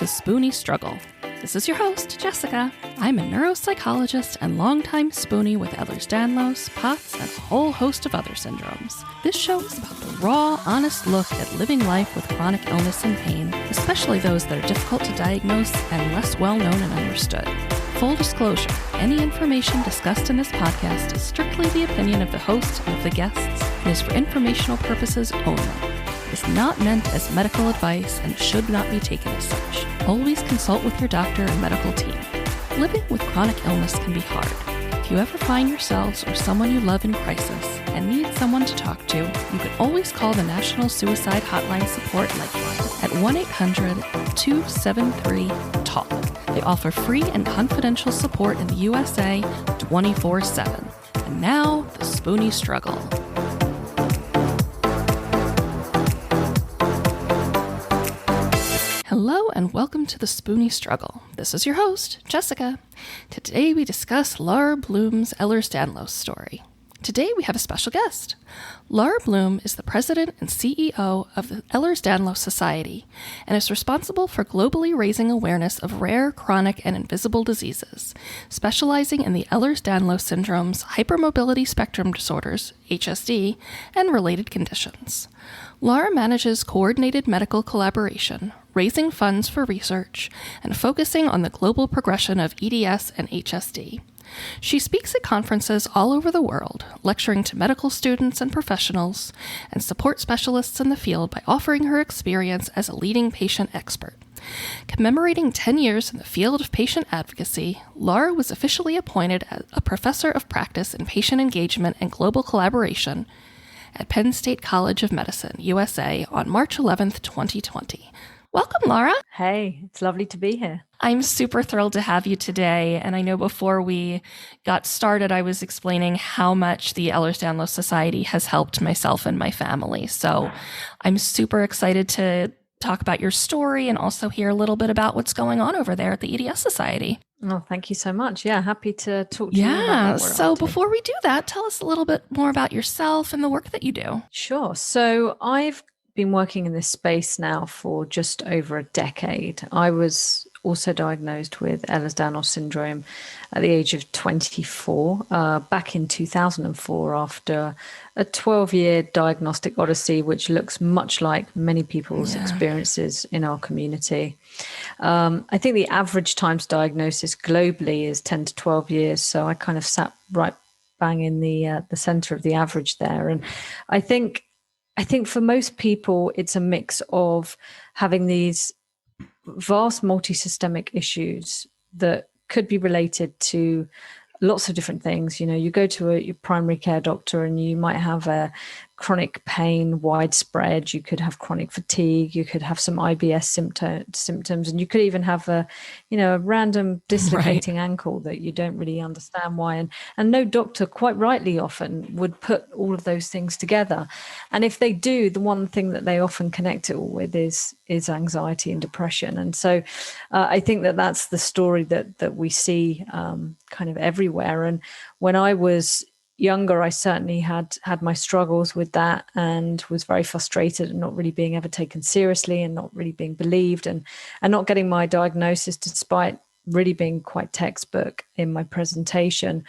the Spoonie Struggle. This is your host, Jessica. I'm a neuropsychologist and longtime Spoonie with Ehlers Danlos, POTS, and a whole host of other syndromes. This show is about the raw, honest look at living life with chronic illness and pain, especially those that are difficult to diagnose and less well-known and understood. Full disclosure, any information discussed in this podcast is strictly the opinion of the host and of the guests and is for informational purposes only. It is not meant as medical advice and should not be taken as such. Always consult with your doctor and medical team. Living with chronic illness can be hard. If you ever find yourselves or someone you love in crisis and need someone to talk to, you can always call the National Suicide Hotline Support Lifeline at 1-800-273-TALK. They offer free and confidential support in the USA 24/7. And now, the Spoonie Struggle. Hello and welcome to the Spoonie Struggle. This is your host, Jessica. Today we discuss Lara Bloom's Ehlers Danlos story. Today we have a special guest. Lara Bloom is the president and CEO of the Ehlers Danlos Society and is responsible for globally raising awareness of rare, chronic, and invisible diseases, specializing in the Ehlers Danlos Syndrome's hypermobility spectrum disorders, HSD, and related conditions. Lara manages coordinated medical collaboration, raising funds for research, and focusing on the global progression of EDS and HSD. She speaks at conferences all over the world, lecturing to medical students and professionals, and support specialists in the field by offering her experience as a leading patient expert. Commemorating 10 years in the field of patient advocacy, Lara was officially appointed as a professor of practice in patient engagement and global collaboration at Penn State College of Medicine, USA, on March 11th, 2020. Welcome, Lara. Hey, it's lovely to be here. I'm super thrilled to have you today. And I know before we got started, I was explaining how much the Ehlers Danlos Society has helped myself and my family. So I'm super excited to talk about your story and also hear a little bit about what's going on over there at the EDS Society. Oh, thank you so much. Yeah, happy to talk to you about Yeah, so before we do that, tell us a little bit more about yourself and the work that you do. Sure. So I've been working in this space now for just over a decade. I was also diagnosed with Ehlers Danlos Syndrome at the age of 24, back in 2004, after a 12-year diagnostic odyssey, which looks much like many people's experiences in our community. I think the average time to diagnosis globally is 10 to 12 years, so I kind of sat right bang in the center of the average there. And I think for most people, it's a mix of having these vast multisystemic issues that could be related to lots of different things. You know, you go to your primary care doctor and you might have a chronic pain, widespread. You could have chronic fatigue. You could have some IBS symptoms, and you could even have a random dislocating ankle that you don't really understand why. And no doctor, quite rightly, often would put all of those things together. And if they do, the one thing that they often connect it all with is anxiety and depression. And so I think that that's the story that we see kind of everywhere. And when I was younger, I certainly had my struggles with that and was very frustrated and not really being ever taken seriously and not really being believed and not getting my diagnosis despite really being quite textbook in my presentation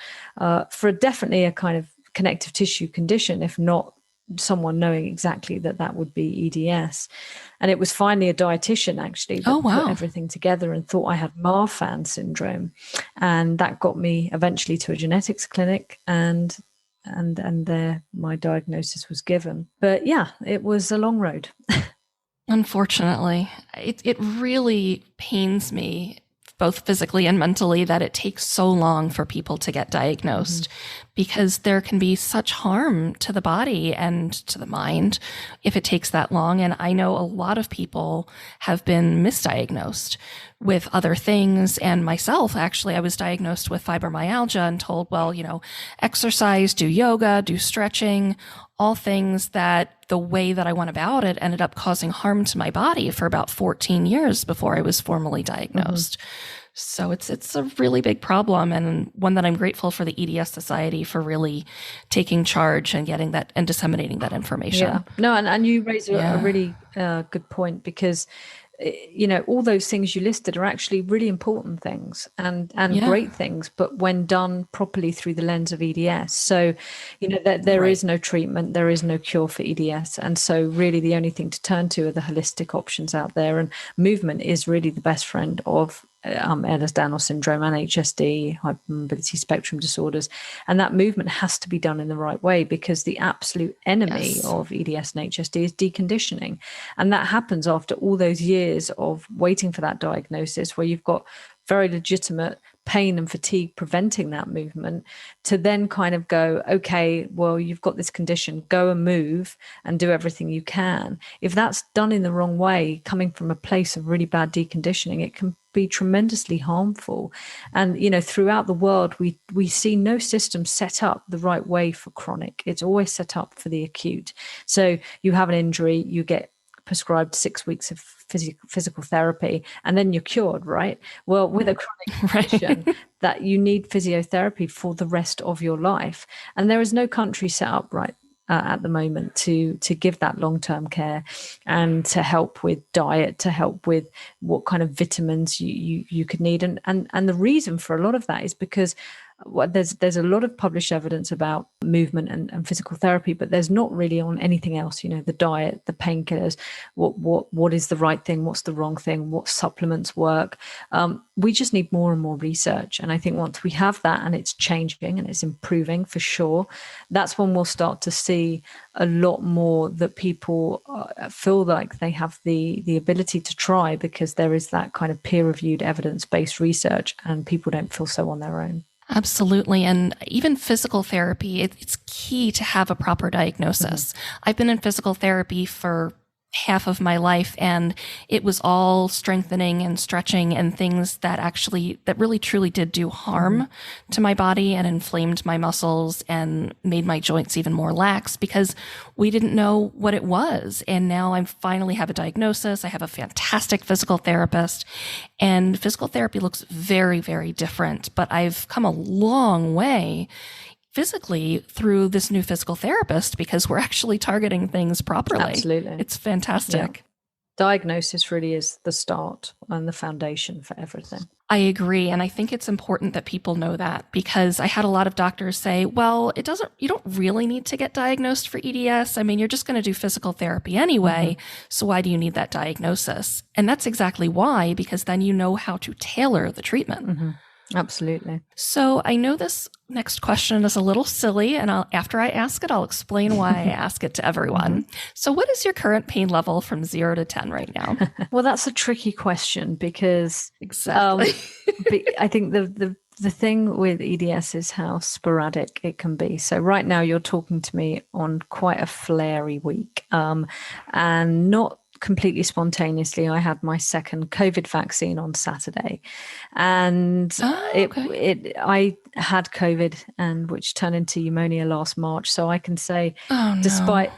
for definitely a kind of connective tissue condition, if not someone knowing exactly that would be EDS. And it was finally a dietitian actually that put everything together and thought I had Marfan syndrome. And that got me eventually to a genetics clinic and there my diagnosis was given. But yeah, it was a long road. Unfortunately, it really pains me both physically and mentally that it takes so long for people to get diagnosed because there can be such harm to the body and to the mind if it takes that long. And I know a lot of people have been misdiagnosed with other things. And myself, actually, I was diagnosed with fibromyalgia and told, well, exercise, do yoga, do stretching, all things that the way that I went about it ended up causing harm to my body for about 14 years before I was formally diagnosed. So it's a really big problem, and one that I'm grateful for the EDS Society for really taking charge and getting that and disseminating that information. Yeah, no, and you raise a really good point, because all those things you listed are actually really important things and Yeah. great things, but when done properly through the lens of EDS. So, there is no treatment, there is no cure for EDS. And so really the only thing to turn to are the holistic options out there. And movement is really the best friend of Ehlers Danlos Syndrome and HSD, hypermobility spectrum disorders. And that movement has to be done in the right way, because the absolute enemy of EDS and HSD is deconditioning. And that happens after all those years of waiting for that diagnosis, where you've got very legitimate pain and fatigue preventing that movement, to then kind of go, okay, well, you've got this condition, go and move and do everything you can. If that's done in the wrong way, coming from a place of really bad deconditioning, it can be tremendously harmful. And throughout the world, we see no system set up the right way for chronic. It's always set up for the acute. So you have an injury, you get prescribed 6 weeks of physical therapy, and then you're cured, right? Well, with a chronic condition, that you need physiotherapy for the rest of your life. And there is no country set up right at the moment to give that long-term care and to help with diet, to help with what kind of vitamins you could need. And the reason for a lot of that is because there's a lot of published evidence about movement and physical therapy, but there's not really on anything else. The diet, the painkillers, what is the right thing, what's the wrong thing, what supplements work. We just need more and more research. And I think once we have that, and it's changing and it's improving for sure, that's when we'll start to see a lot more that people feel like they have the ability to try, because there is that kind of peer-reviewed evidence-based research, and people don't feel so on their own. Absolutely. And even physical therapy, it's key to have a proper diagnosis. I've been in physical therapy for half of my life, and it was all strengthening and stretching and things that really truly did do harm to my body and inflamed my muscles and made my joints even more lax, because we didn't know what it was. And now I finally have a diagnosis. I have a fantastic physical therapist, and physical therapy looks very, very different, but I've come a long way physically through this new physical therapist, because we're actually targeting things properly. Absolutely. It's fantastic. Yeah. Diagnosis really is the start and the foundation for everything. I agree. And I think it's important that people know that, because I had a lot of doctors say, well, you don't really need to get diagnosed for EDS. I mean, you're just going to do physical therapy anyway. So why do you need that diagnosis? And that's exactly why, because then you know how to tailor the treatment. Absolutely. So I know this next question is a little silly, and after I ask it, I'll explain why I ask it to everyone. So what is your current pain level from 0 to 10 right now? Well, that's a tricky question, because Exactly. I think the thing with EDS is how sporadic it can be. So right now you're talking to me on quite a flary week, and not completely spontaneously. I had my second COVID vaccine on Saturday, and I had COVID, and which turned into pneumonia last March. So I can say, despite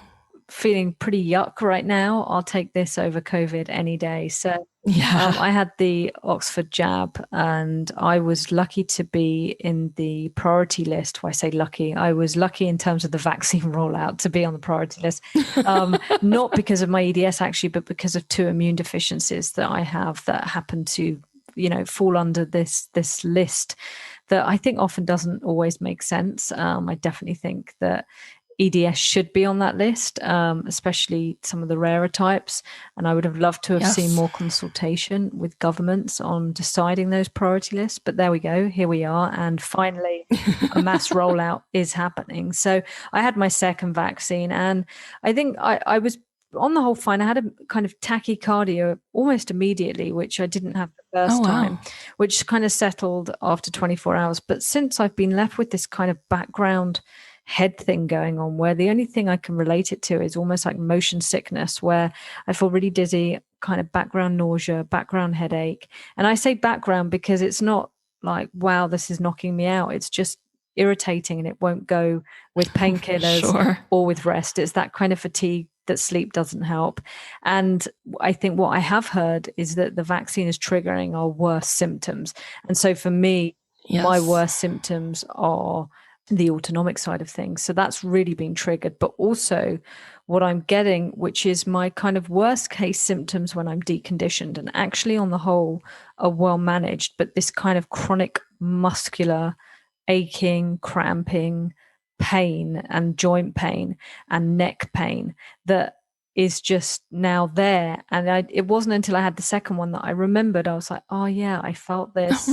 feeling pretty yuck right now, I'll take this over COVID any day. So I had the Oxford jab, and I was lucky to be in the priority list. When I say lucky, I was lucky in terms of the vaccine rollout to be on the priority list, not because of my EDS actually, but because of 2 immune deficiencies that I have that happen to, fall under this list that I think often doesn't always make sense. I definitely think that EDS should be on that list, especially some of the rarer types. And I would have loved to have seen more consultation with governments on deciding those priority lists. But there we go. Here we are. And finally, a mass rollout is happening. So I had my second vaccine, and I think I was on the whole fine. I had a kind of tachycardia almost immediately, which I didn't have the first time, which kind of settled after 24 hours. But since I've been left with this kind of background head thing going on, where the only thing I can relate it to is almost like motion sickness, where I feel really dizzy, kind of background nausea, background headache. And I say background because it's not like, wow, this is knocking me out. It's just irritating, and it won't go with painkillers or with rest. It's that kind of fatigue that sleep doesn't help. And I think what I have heard is that the vaccine is triggering our worst symptoms. And so for me, my worst symptoms are the autonomic side of things. So that's really been triggered. But also what I'm getting, which is my kind of worst case symptoms when I'm deconditioned and actually on the whole are well managed, but this kind of chronic muscular aching, cramping, pain and joint pain and neck pain that is just now there. And it wasn't until I had the second one that I remembered. I was like, oh yeah, I felt this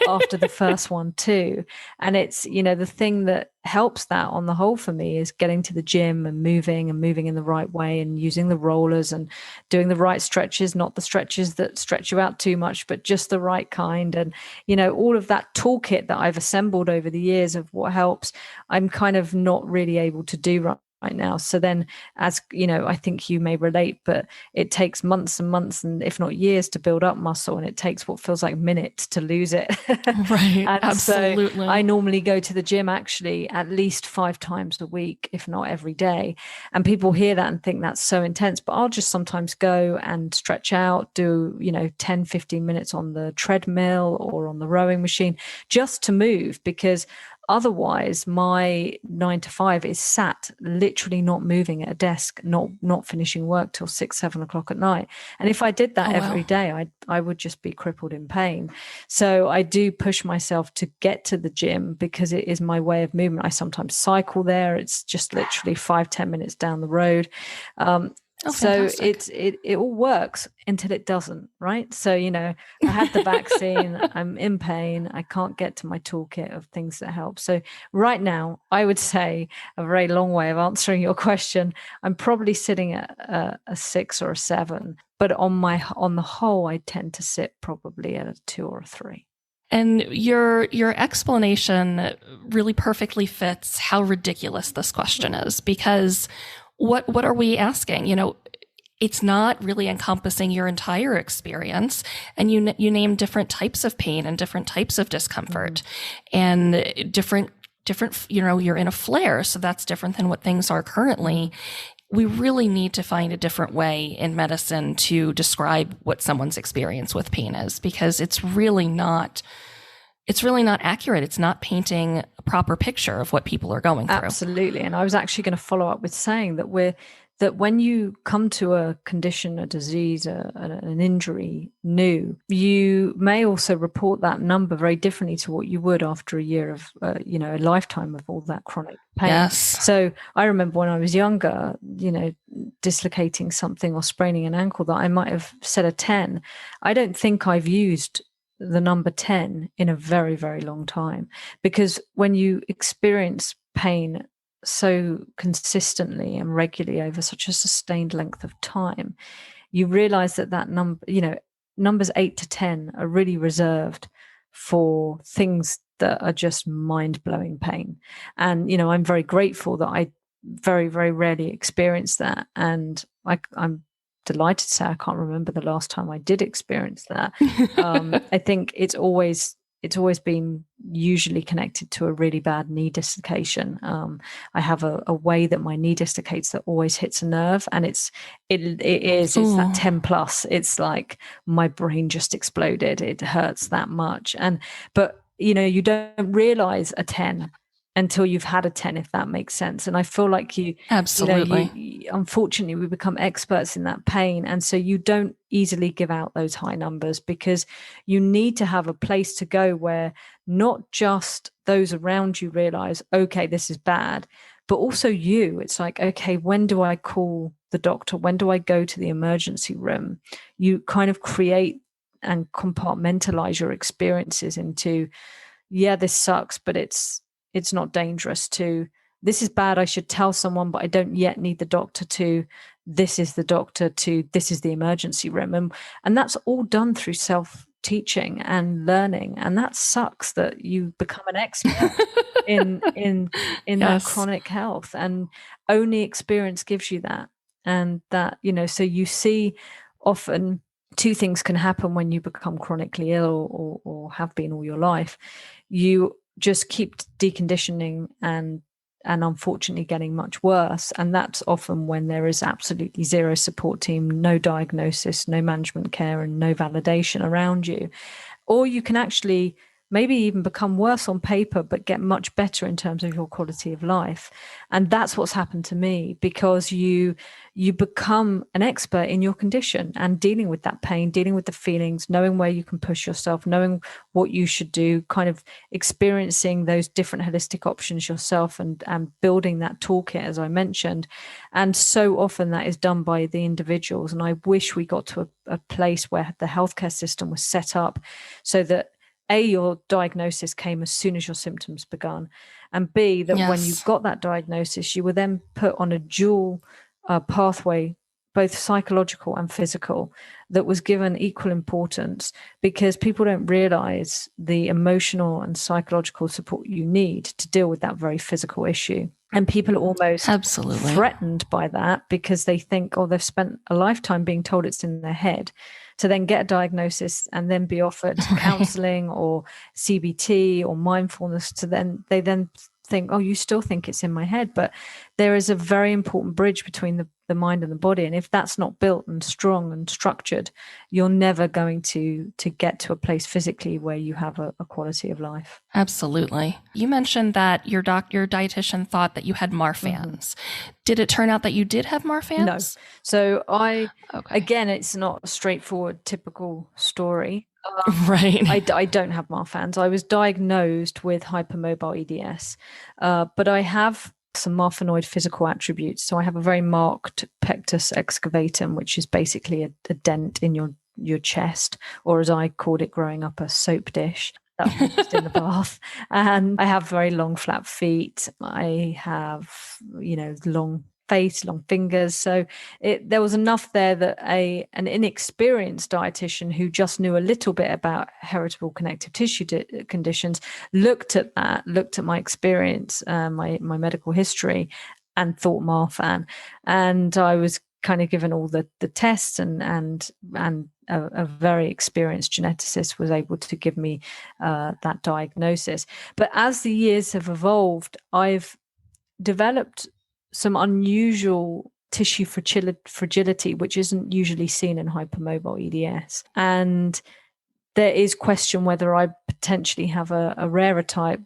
after the first one too. And it's, the thing that helps that on the whole for me is getting to the gym and moving in the right way and using the rollers and doing the right stretches, not the stretches that stretch you out too much, but just the right kind. And, all of that toolkit that I've assembled over the years of what helps, I'm kind of not really able to do right now. So then, as I think you may relate, but it takes months and months and if not years to build up muscle, and it takes what feels like minutes to lose it. Right. And Absolutely. so I normally go to the gym actually at least 5 times a week, if not every day. And people hear that and think that's so intense, but I'll just sometimes go and stretch out, do 10, 15 minutes on the treadmill or on the rowing machine just to move, because otherwise, my 9 to 5 is sat, literally not moving at a desk, not finishing work till 6, 7 o'clock at night. And if I did that every day, I would just be crippled in pain. So I do push myself to get to the gym because it is my way of movement. I sometimes cycle there. It's just literally 5-10 minutes down the road. So it all works until it doesn't, right? So, I had the vaccine, I'm in pain, I can't get to my toolkit of things that help. So right now, I would say a very long way of answering your question. I'm probably sitting at a 6 or a 7, but on the whole, I tend to sit probably at a 2 or a 3. And your explanation really perfectly fits how ridiculous this question is, because what are we asking? It's not really encompassing your entire experience. And you name different types of pain and different types of discomfort and different, you're in a flare. So that's different than what things are currently. We really need to find a different way in medicine to describe what someone's experience with pain is, because it's really not accurate. It's not painting a proper picture of what people are going through. Absolutely. And I was actually going to follow up with saying that when you come to a condition, a disease, an injury new, you may also report that number very differently to what you would after a year of, a lifetime of all that chronic pain. Yes. So I remember when I was younger, dislocating something or spraining an ankle that I might have said a 10. I don't think I've used the number 10 in a very, very long time, because when you experience pain so consistently and regularly over such a sustained length of time, you realize that number, numbers 8 to 10 are really reserved for things that are just mind-blowing pain. And, I'm very grateful that I very, very rarely experience that. And I'm delighted to say I can't remember the last time I did experience that. I think it's always been usually connected to a really bad knee dislocation. I have a way that my knee dislocates that always hits a nerve, and it's that 10 plus. It's like my brain just exploded. It hurts that much. But you don't realize a 10 until you've had a 10, if that makes sense. And I feel like absolutely, unfortunately, we become experts in that pain. And so you don't easily give out those high numbers, because you need to have a place to go where not just those around you realize, okay, this is bad, but also you. It's like, okay, when do I call the doctor? When do I go to the emergency room? You kind of create and compartmentalize your experiences into, yeah, this sucks, but it's not dangerous, to this is bad, I should tell someone, but I don't yet need the doctor, to this is the doctor, to this is the emergency room. And that's all done through self-teaching and learning. And that sucks that you become an expert in yes, that chronic health, and only experience gives you that. And that, so you see often two things can happen when you become chronically ill or have been all your life. You just keep deconditioning and unfortunately getting much worse. And that's often when there is absolutely zero support team, no diagnosis, no management care, and no validation around you. Or you can actually maybe even become worse on paper, but get much better in terms of your quality of life. And that's what's happened to me, because you become an expert in your condition and dealing with that pain, dealing with the feelings, knowing where you can push yourself, knowing what you should do, kind of experiencing those different holistic options yourself, and building that toolkit, as I mentioned. And so often that is done by the individuals. And I wish we got to a place where the healthcare system was set up so that A, your diagnosis came as soon as your symptoms began, and B, that when you got that diagnosis, you were then put on a dual pathway, both psychological and physical, that was given equal importance, because people don't realize the emotional and psychological support you need to deal with that very physical issue. And people are almost threatened by that, because they think, oh, they've spent a lifetime being told it's in their head, to then get a diagnosis and then be offered counseling or CBT or mindfulness, they then think, oh, you still think it's in my head. But there is a very important bridge between the mind and the body. And if that's not built and strong and structured, you're never going to get to a place physically where you have a quality of life. Absolutely. You mentioned that your dietitian thought that you had Marfan's. Did it turn out that you did have Marfan's? No. So again, it's not a straightforward, typical story. Right. I don't have Marfan's. I was diagnosed with hypermobile EDS, but I have some Marfanoid physical attributes. So I have a very marked pectus excavatum, which is basically a dent in your chest, or as I called it growing up, a soap dish. That's just in the bath. And I have very long, flat feet. I have, long face, long fingers. So there was enough there that an inexperienced dietitian who just knew a little bit about heritable connective tissue conditions looked at my experience, my medical history, and thought Marfan. And I was kind of given all the tests, and a very experienced geneticist was able to give me that diagnosis. But as the years have evolved, I've developed some unusual tissue fragility, which isn't usually seen in hypermobile EDS. And there is question whether I potentially have a rarer type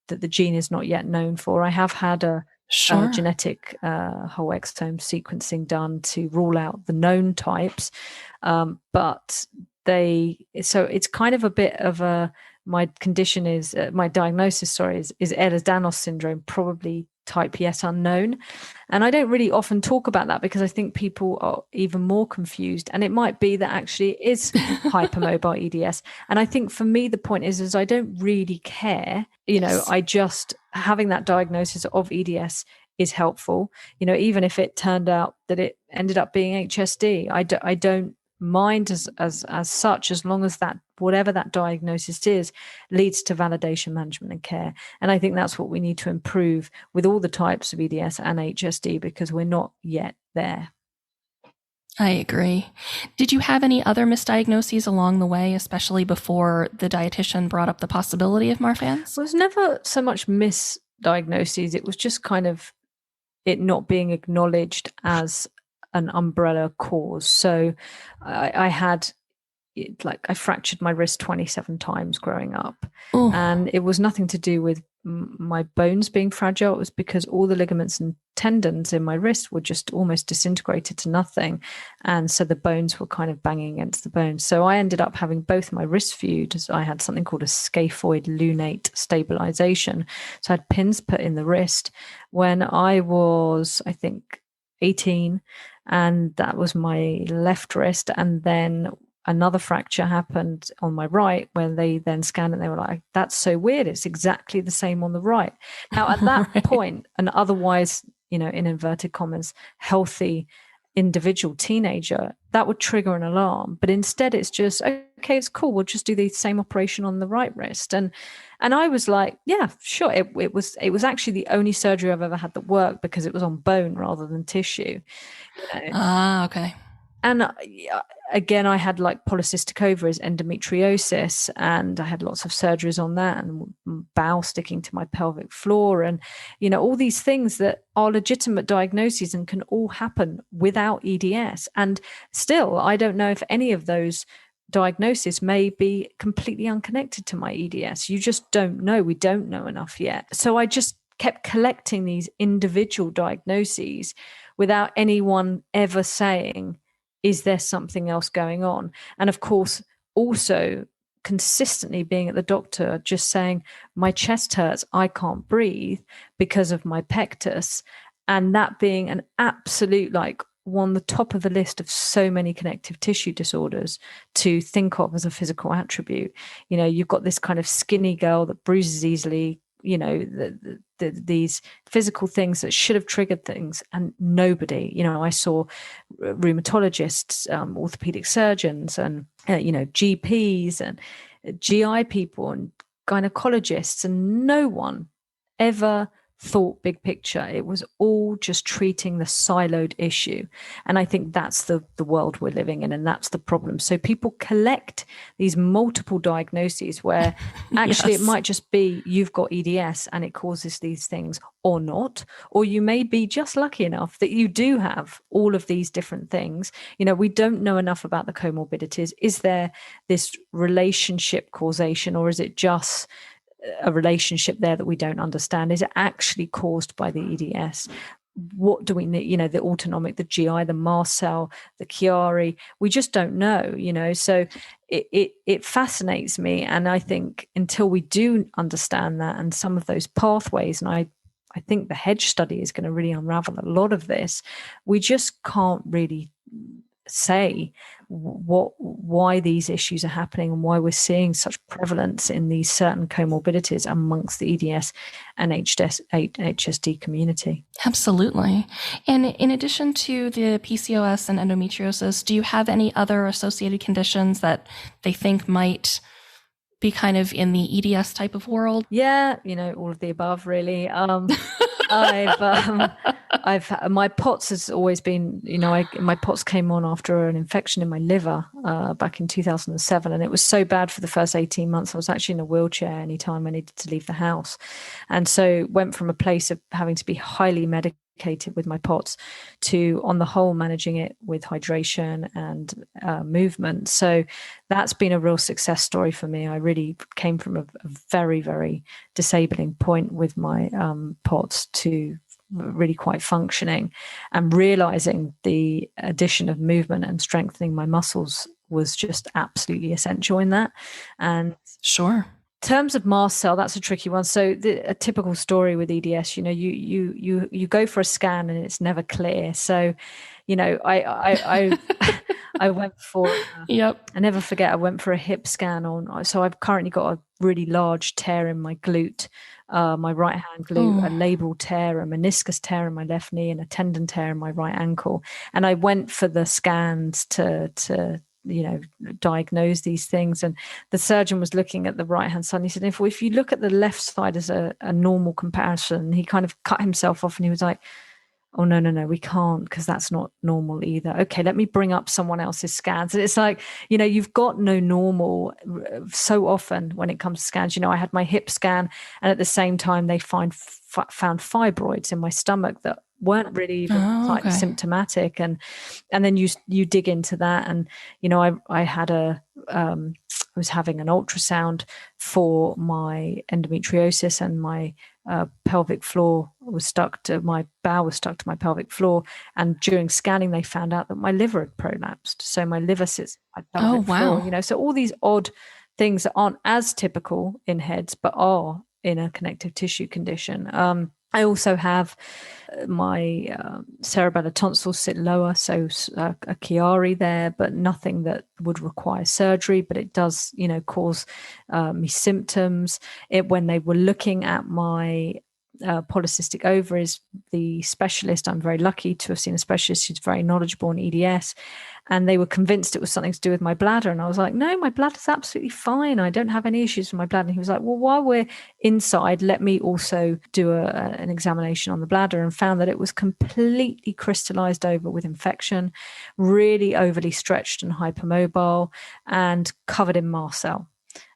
that the gene is not yet known for. I have had a genetic whole exome sequencing done to rule out the known types, but so it's kind of a bit of my condition is my diagnosis is Ehlers Danlos Syndrome, probably type yet unknown. And I don't really often talk about that, because I think people are even more confused, and it might be that actually it is hypermobile EDS. And I think for me the point is I don't really care, I just, having that diagnosis of EDS is helpful, even if it turned out that it ended up being HSD. I don't mind as such, as long as that whatever that diagnosis is leads to validation, management, and care. And I think that's what we need to improve with all the types of EDS and HSD, because we're not yet there. I agree. Did you have any other misdiagnoses along the way, especially before the dietitian brought up the possibility of Marfan's? It was never so much misdiagnoses. It was just kind of it not being acknowledged as an umbrella cause. So I fractured my wrist 27 times growing up. Ooh. And it was nothing to do with my bones being fragile. It was because all the ligaments and tendons in my wrist were just almost disintegrated to nothing. And so the bones were kind of banging against the bones. So I ended up having both my wrists fused. I had something called a scaphoid lunate stabilization. So I had pins put in the wrist when I was, I think, 18, and that was my left wrist. And then another fracture happened on my right, when they then scanned it, and they were like, that's so weird, it's exactly the same on the right. Now at that point, an otherwise, in inverted commas, healthy individual teenager, that would trigger an alarm. But instead it's just, okay, it's cool, we'll just do the same operation on the right wrist. And I was like, yeah, sure. It was actually the only surgery I've ever had that worked, because it was on bone rather than tissue. Okay. And again, I had like polycystic ovaries, endometriosis, and I had lots of surgeries on that, and bowel sticking to my pelvic floor, and all these things that are legitimate diagnoses and can all happen without EDS. And still, I don't know if any of those diagnosis may be completely unconnected to my EDS. You just don't know. We don't know enough yet. So I just kept collecting these individual diagnoses without anyone ever saying, is there something else going on? And of course, also consistently being at the doctor, just saying, my chest hurts, I can't breathe because of my pectus. And that being an absolute, like, on the top of the list of so many connective tissue disorders to think of as a physical attribute. You know, you've got this kind of skinny girl that bruises easily, you know, these physical things that should have triggered things, and nobody, you know, I saw rheumatologists, orthopedic surgeons, and you know, GPs and GI people and gynecologists, and no one ever thought big picture. It was all just treating the siloed issue. And I think that's the world we're living in, and that's the problem. So people collect these multiple diagnoses where actually it might just be you've got EDS and it causes these things, or not, or you may be just lucky enough that you do have all of these different things. You know, we don't know enough about the comorbidities. Is there this relationship causation, or is it just a relationship there that we don't understand? Is it actually caused by the EDS? What do we need? You know, the autonomic, the GI, the mast cell, the Chiari, we just don't know, you know. So it fascinates me. And I think until we do understand that and some of those pathways, and I think the HEDS study is going to really unravel a lot of this, we just can't really say why these issues are happening and why we're seeing such prevalence in these certain comorbidities amongst the EDS and HSD community. Absolutely. And in addition to the PCOS and endometriosis, do you have any other associated conditions that they think might be kind of in the EDS type of world? Yeah, you know, all of the above, really. I've my POTS has always been, you know, my POTS came on after an infection in my liver back in 2007, and it was so bad for the first 18 months. I was actually in a wheelchair anytime I needed to leave the house, and so went from a place of having to be highly medicated with my POTS to, on the whole, managing it with hydration and movement. So that's been a real success story for me. I really came from a very, very disabling point with my POTS to really quite functioning, and realizing the addition of movement and strengthening my muscles was just absolutely essential in that. And sure. In terms of mast cell, that's a tricky one. So a typical story with EDS, you know, you go for a scan and it's never clear. So, you know, I went for I never forget, I went for a hip scan on. So I've currently got a really large tear in my glute, my right hand glute, a labral tear, a meniscus tear in my left knee, and a tendon tear in my right ankle. And I went for the scans to you know, diagnose these things. And the surgeon was looking at the right hand side, and he said, if you look at the left side as a normal comparison, he kind of cut himself off and he was like, oh, no, we can't, because that's not normal either. Okay, let me bring up someone else's scans. And it's like, you know, you've got no normal so often when it comes to scans. You know, I had my hip scan, and at the same time they found fibroids in my stomach that weren't really even symptomatic, and then you dig into that, and you know, I had I was having an ultrasound for my endometriosis, and my pelvic floor was stuck to my bowel was stuck to my pelvic floor, and during scanning they found out that my liver had prolapsed, so my liver sits on my pelvic floor, you know. So all these odd things that aren't as typical in HEDS but are in a connective tissue condition. I also have my cerebellar tonsils sit lower, so a Chiari there, but nothing that would require surgery, but it does, you know, cause me symptoms. When they were looking at my polycystic ovaries, the specialist, I'm very lucky to have seen a specialist who's very knowledgeable in EDS, and they were convinced it was something to do with my bladder. And I was like, no, my bladder's absolutely fine. I don't have any issues with my bladder. And he was like, well, while we're inside, let me also do an examination on the bladder, and found that it was completely crystallized over with infection, really overly stretched and hypermobile, and covered in mast cell.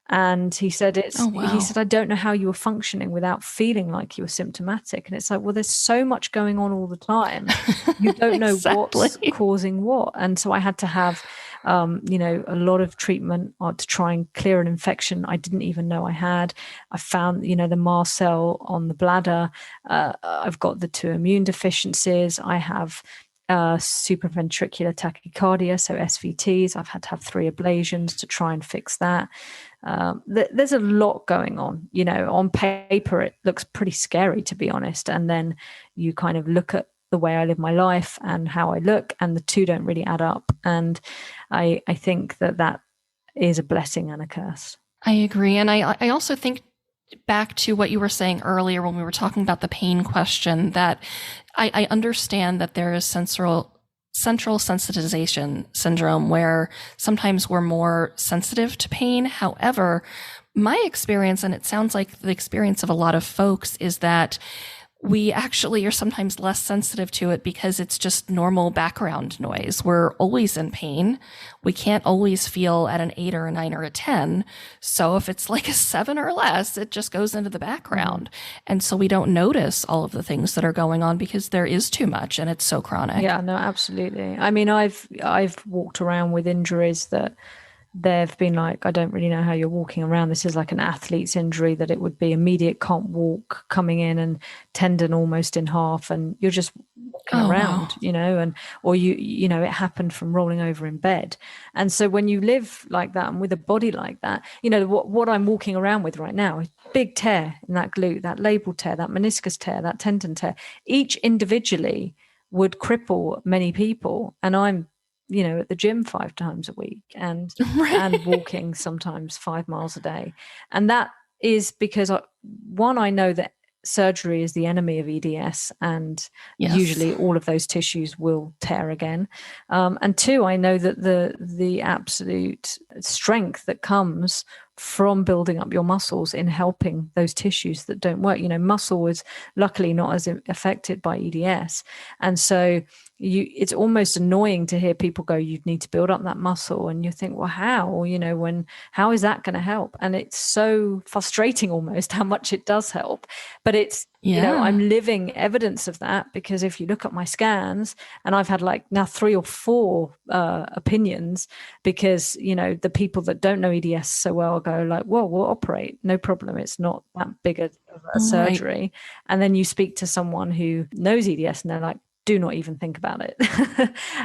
And he said, he said, I don't know how you were functioning without feeling like you were symptomatic. And it's like, well, there's so much going on all the time. You don't know what's causing what. And so I had to have a lot of treatment to try and clear an infection I didn't even know I had. I found, the mast cell on the bladder. I've got the 2 immune deficiencies. I have supraventricular tachycardia, so SVTs. I've had to have 3 ablations to try and fix that. There's a lot going on. On paper, it looks pretty scary, to be honest. And then you kind of look at the way I live my life and how I look, and the two don't really add up. And I think that is a blessing and a curse. I agree. And I also think back to what you were saying earlier when we were talking about the pain question, that I understand that there is central sensitization syndrome where sometimes we're more sensitive to pain. However, my experience, and it sounds like the experience of a lot of folks, is that we actually are sometimes less sensitive to it because it's just normal background noise. We're always in pain. We can't always feel at an 8 or a 9 or a 10. So if it's like a 7 or less, it just goes into the background. And so we don't notice all of the things that are going on because there is too much and it's so chronic. Yeah, no, absolutely. I mean, I've walked around with injuries that they've been like, I don't really know how you're walking around. This is like an athlete's injury, that it would be immediate, can't walk, coming in and tendon almost in half, and you're just walking around, wow. and or it happened from rolling over in bed. And so when you live like that and with a body like that, what I'm walking around with right now is big tear in that glute, that labral tear, that meniscus tear, that tendon tear. Each individually would cripple many people, and I'm at the gym 5 times a week and walking sometimes 5 miles a day. And that is because I know that surgery is the enemy of EDS, and usually all of those tissues will tear again. And 2, I know that the absolute strength that comes from building up your muscles in helping those tissues that don't work. Muscle is luckily not as affected by EDS. And so it's almost annoying to hear people go, you need to build up that muscle. And you think, well, how, how is that going to help? And it's so frustrating almost how much it does help. But it's, I'm living evidence of that, because if you look at my scans, and I've had like now 3 or 4 opinions, because, the people that don't know EDS so well go like, well, we'll operate, no problem. It's not that big of a surgery. Right. And then you speak to someone who knows EDS and they're like, do not even think about it.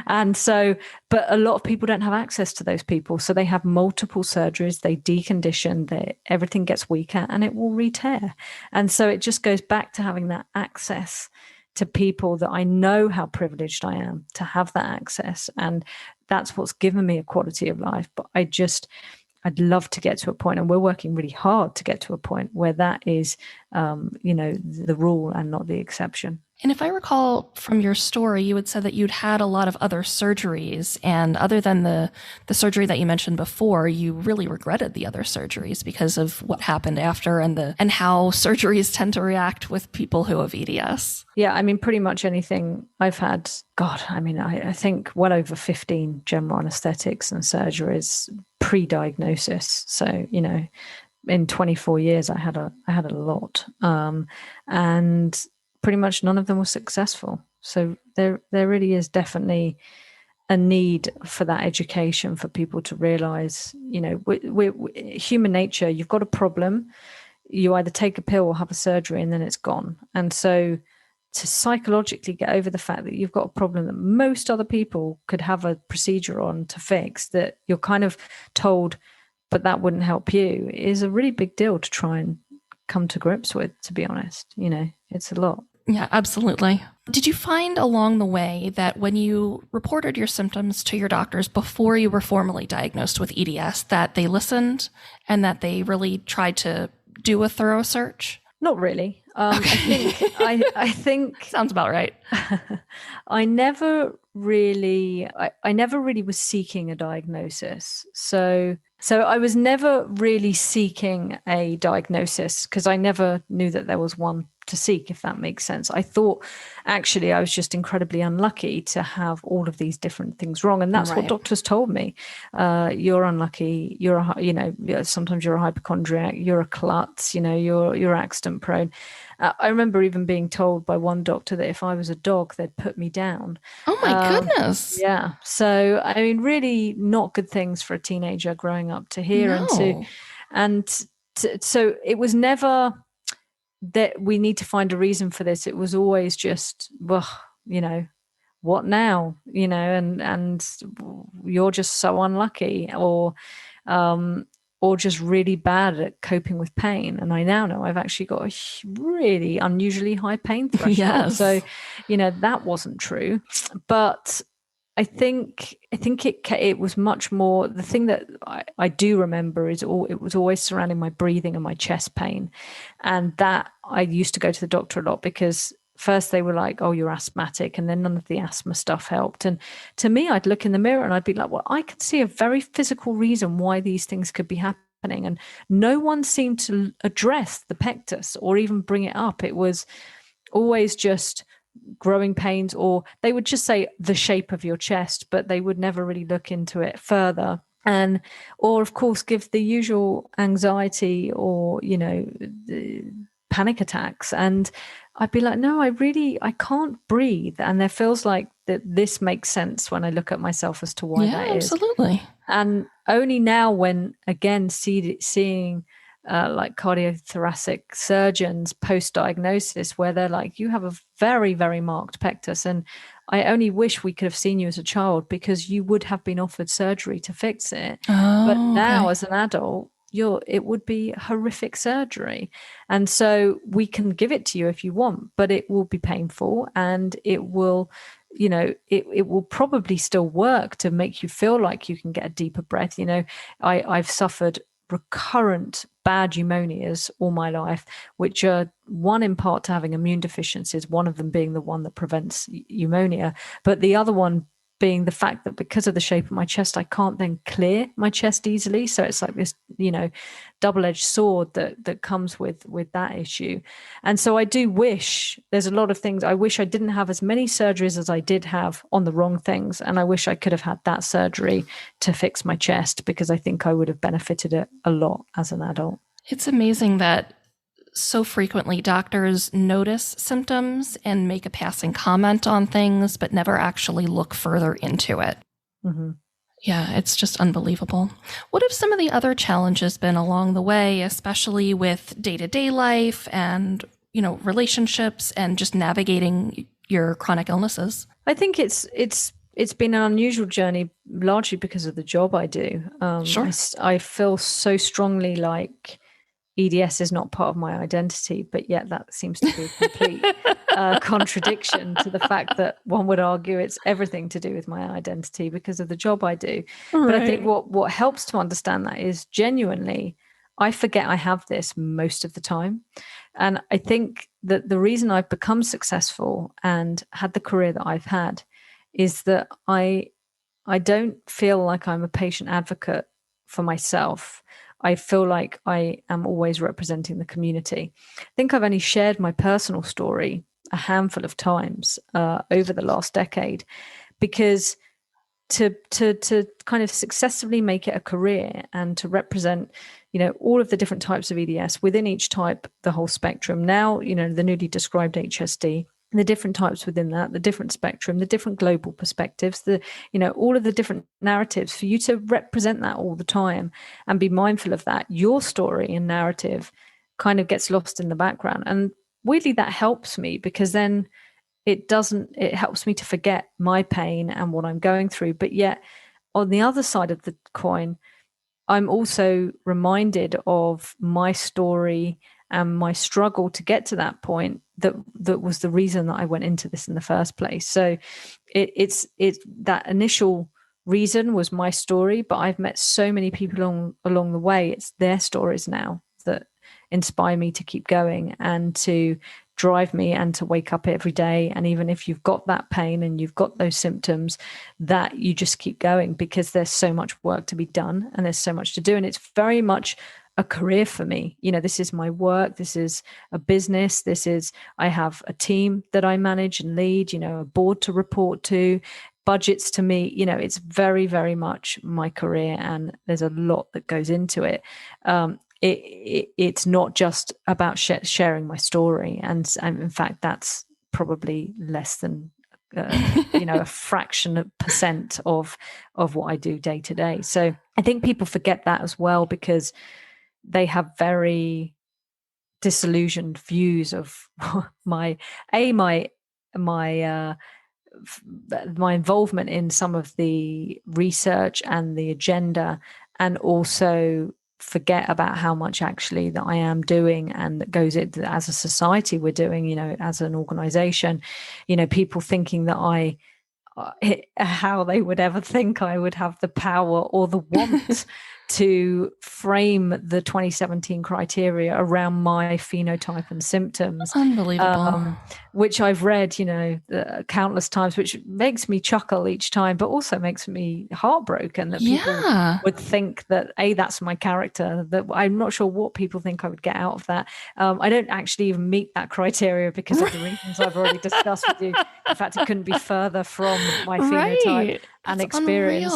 And so, but a lot of people don't have access to those people. So they have multiple surgeries, they decondition, everything gets weaker and it will re-tear. And so it just goes back to having that access to people that I know how privileged I am to have that access. And that's what's given me a quality of life. But I'd love to get to a point, and we're working really hard to get to a point where that is, the rule and not the exception. And if I recall from your story, you had said that you'd had a lot of other surgeries, and other than the surgery that you mentioned before, you really regretted the other surgeries because of what happened after and how surgeries tend to react with people who have EDS. Yeah, I mean, pretty much anything I've had. God, I mean, I think well over 15 general anesthetics and surgeries pre-diagnosis. So, in 24 years, I had a lot, and pretty much none of them were successful. So there really is definitely a need for that education, for people to realize, we're human nature. You've got a problem, you either take a pill or have a surgery, and then it's gone. And so to psychologically get over the fact that you've got a problem that most other people could have a procedure on to fix, that you're kind of told, but that wouldn't help you, is a really big deal to try and come to grips with, to be honest. It's a lot. Yeah, absolutely. Did you find along the way that when you reported your symptoms to your doctors before you were formally diagnosed with EDS, that they listened and that they really tried to do a thorough search? Not really. I think sounds about right. I never really was seeking a diagnosis. So I was never really seeking a diagnosis, because I never knew that there was one to seek, if that makes sense. I thought actually I was just incredibly unlucky to have all of these different things wrong. And that's what doctors told me. You're unlucky. Sometimes you're a hypochondriac, you're a klutz, you're accident prone. I remember even being told by one doctor that if I was a dog, they'd put me down. Oh my goodness. Yeah. So, I mean, really not good things for a teenager growing up to hear No. so it was never that we need to find a reason for this. It was always just, well, what now? And you're just so unlucky, or just really bad at coping with pain. And I now know I've actually got a really unusually high pain threshold. Yes. So, that wasn't true. But I think it was much more. The thing that I do remember is it was always surrounding my breathing and my chest pain, and that I used to go to the doctor a lot because first they were like, "Oh, you're asthmatic," and then none of the asthma stuff helped. And to me, I'd look in the mirror and I'd be like, "Well, I could see a very physical reason why these things could be happening," and no one seemed to address the pectus or even bring it up. It was always just growing pains, or they would just say the shape of your chest, but they would never really look into it further. And or of course give the usual anxiety or the panic attacks. And I'd be like, no, I can't breathe. And there feels like that this makes sense when I look at myself as to why that is. Absolutely. And only now when again seeing like cardiothoracic surgeons post-diagnosis where they're like, you have a very, very marked pectus, and I only wish we could have seen you as a child because you would have been offered surgery to fix it. But now as an adult, it would be horrific surgery. And so we can give it to you if you want, but it will be painful, and it will it will probably still work to make you feel like you can get a deeper breath. I've suffered recurrent bad pneumonias all my life, which are one in part to having immune deficiencies, one of them being the one that prevents pneumonia, but the other one being the fact that because of the shape of my chest, I can't then clear my chest easily. So it's like this, double-edged sword that comes with that issue. And so I do wish there's a lot of things. I wish I didn't have as many surgeries as I did have on the wrong things. And I wish I could have had that surgery to fix my chest, because I think I would have benefited it a lot as an adult. It's amazing that so frequently doctors notice symptoms and make a passing comment on things, but never actually look further into it. Mm-hmm. Yeah, it's just unbelievable. What have some of the other challenges been along the way, especially with day-to-day life and, relationships and just navigating your chronic illnesses? I think it's been an unusual journey, largely because of the job I do. Sure. I feel so strongly like EDS is not part of my identity, but yet that seems to be a complete contradiction to the fact that one would argue it's everything to do with my identity because of the job I do. Right. But I think what helps to understand that is genuinely, I forget I have this most of the time. And I think that the reason I've become successful and had the career that I've had is that I don't feel like I'm a patient advocate for myself. I feel like I am always representing the community. I think I've only shared my personal story a handful of times over the last decade, because to kind of successfully make it a career and to represent, all of the different types of EDS within each type, the whole spectrum. Now, the newly described HSD, the different types within that, the different spectrum, the different global perspectives, all of the different narratives, for you to represent that all the time and be mindful of that. Your story and narrative kind of gets lost in the background. And weirdly, that helps me, because then it helps me to forget my pain and what I'm going through. But yet on the other side of the coin, I'm also reminded of my story and my struggle to get to that point that was the reason that I went into this in the first place. So it's that initial reason was my story, but I've met so many people along the way. It's their stories now that inspire me to keep going and to drive me and to wake up every day. And even if you've got that pain and you've got those symptoms, that you just keep going, because there's so much work to be done and there's so much to do. And it's very much a career for me. This is my work. This is a business. I have a team that I manage and lead, a board to report to, budgets to meet. It's very, very much my career, and there's a lot that goes into it. it's not just about sharing my story. And in fact, that's probably less than a fraction of percent of what I do day to day. So I think people forget that as well, because they have very disillusioned views of my involvement in some of the research and the agenda, and also forget about how much actually that I am doing, and that goes into, as a society we're doing, as an organization, people thinking that how they would ever think I would have the power or the want to frame the 2017 criteria around my phenotype and symptoms. Unbelievable. Which I've read, countless times, which makes me chuckle each time, but also makes me heartbroken that people would think that, that's my character, that I'm not sure what people think I would get out of that. I don't actually even meet that criteria because of the reasons I've already discussed with you. In fact, it couldn't be further from my phenotype and experience.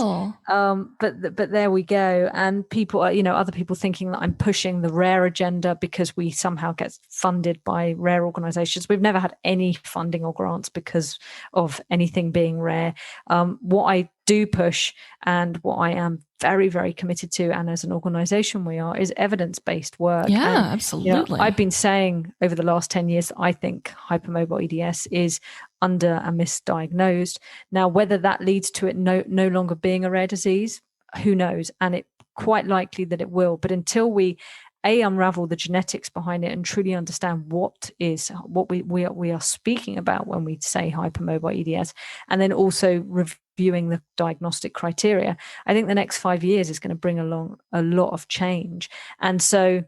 But there we go. And people, other people thinking that I'm pushing the rare agenda because we somehow get funded by rare organizations. We've never had any funding or grants because of anything being rare. What I do push, and what I am very, very committed to, and as an organization we are, is evidence-based work. Yeah, absolutely. I've been saying over the last 10 years, I think hypermobile EDS is under and misdiagnosed. Now, whether that leads to it no longer being a rare disease, who knows? And it quite likely that it will. But until we unravel the genetics behind it and truly understand what we are speaking about when we say hypermobile EDS, and then also reviewing the diagnostic criteria, I think the next 5 years is going to bring along a lot of change. And so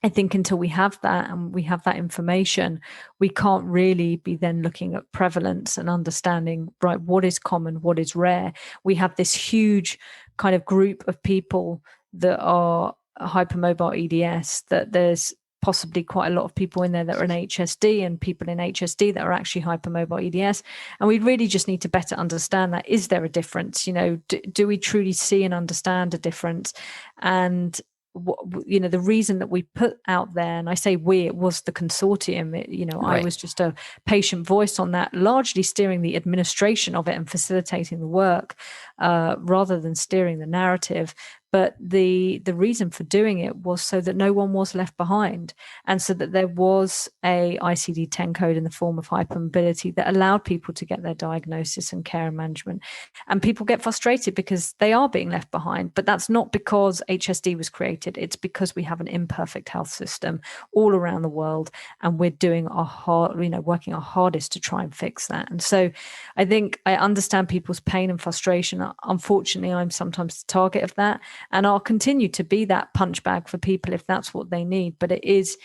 I think until we have that, and we have that information, we can't really be then looking at prevalence and understanding, right, what is common, what is rare. We have this huge kind of group of people that are hypermobile EDS, that there's possibly quite a lot of people in there that are in HSD, and people in HSD that are actually hypermobile EDS. And we really just need to better understand that. Is there a difference? Do we truly see and understand a difference? And the reason that we put out there, and I say we, it was the consortium, I was just a patient voice on that, largely steering the administration of it and facilitating the work, rather than steering the narrative. But the reason for doing it was so that no one was left behind, and so that there was a ICD-10 code in the form of hypermobility that allowed people to get their diagnosis and care and management. And people get frustrated because they are being left behind, but that's not because HSD was created. It's because we have an imperfect health system all around the world, and we're doing working our hardest to try and fix that. And so I think I understand people's pain and frustration. Unfortunately, I'm sometimes the target of that. And I'll continue to be that punch bag for people if that's what they need. But it is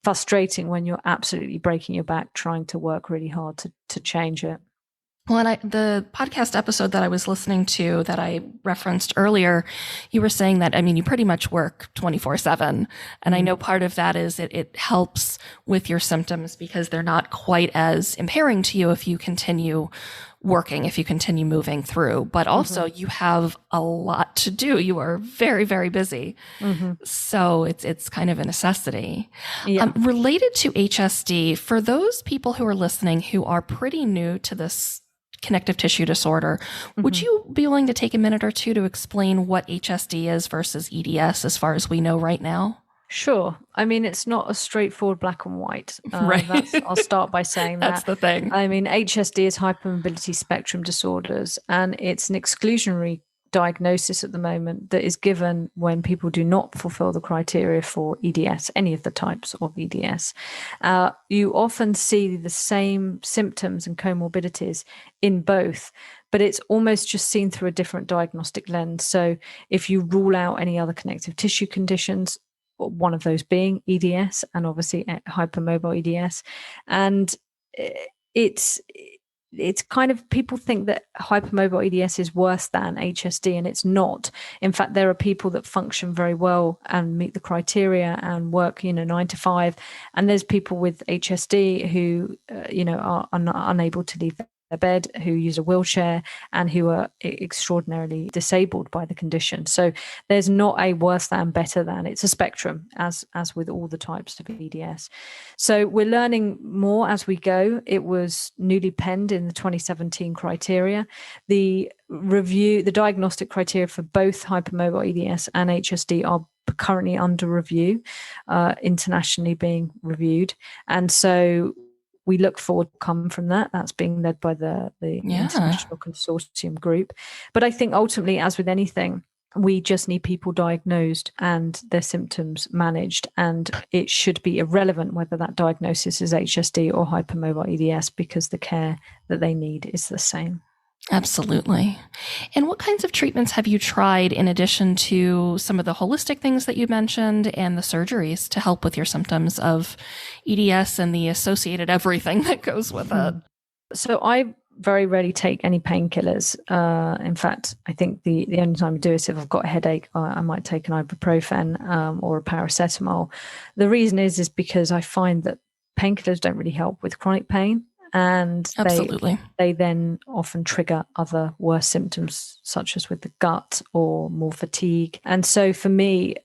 frustrating when you're absolutely breaking your back trying to work really hard to change it. Well, and the podcast episode that I was listening to that I referenced earlier, you were saying that, you pretty much work 24/7. And I know part of that is it helps with your symptoms because they're not quite as impairing to you if you continue working, if you continue moving through. But also you have a lot to do. You are very, very busy. So it's kind of a necessity. Yeah. Related to HSD, for those people who are listening who are pretty new to this connective tissue disorder, would you be willing to take a minute or two to explain what HSD is versus EDS as far as we know right now? Sure. It's not a straightforward black and white. Right. I'll start by saying that. That's the thing. HSD is hypermobility spectrum disorders, and it's an exclusionary diagnosis at the moment that is given when people do not fulfill the criteria for EDS, any of the types of EDS. You often see the same symptoms and comorbidities in both, but it's almost just seen through a different diagnostic lens. So if you rule out any other connective tissue conditions, one of those being EDS and obviously hypermobile EDS, and it's kind of, people think that hypermobile EDS is worse than HSD, and it's not. In fact, there are people that function very well and meet the criteria and work 9 to 5, and there's people with HSD who are unable to leave bed, who use a wheelchair, and who are extraordinarily disabled by the condition. So there's not a worse than, better than. It's a spectrum, as with all the types of EDS. So we're learning more as we go. It was newly penned in the 2017 criteria. The diagnostic criteria for both hypermobile EDS and HSD are currently under review, internationally being reviewed. And so we look forward to come from that. That's being led by the International Consortium group. But I think ultimately, as with anything, we just need people diagnosed and their symptoms managed. And it should be irrelevant whether that diagnosis is HSD or hypermobile EDS, because the care that they need is the same. Absolutely. And what kinds of treatments have you tried in addition to some of the holistic things that you mentioned and the surgeries to help with your symptoms of EDS and the associated everything that goes with it? So I very rarely take any painkillers. In fact, I think the only time I do is if I've got a headache, I might take an ibuprofen or a paracetamol. The reason is because I find that painkillers don't really help with chronic pain. And they then often trigger other worse symptoms, such as with the gut or more fatigue. And so for me,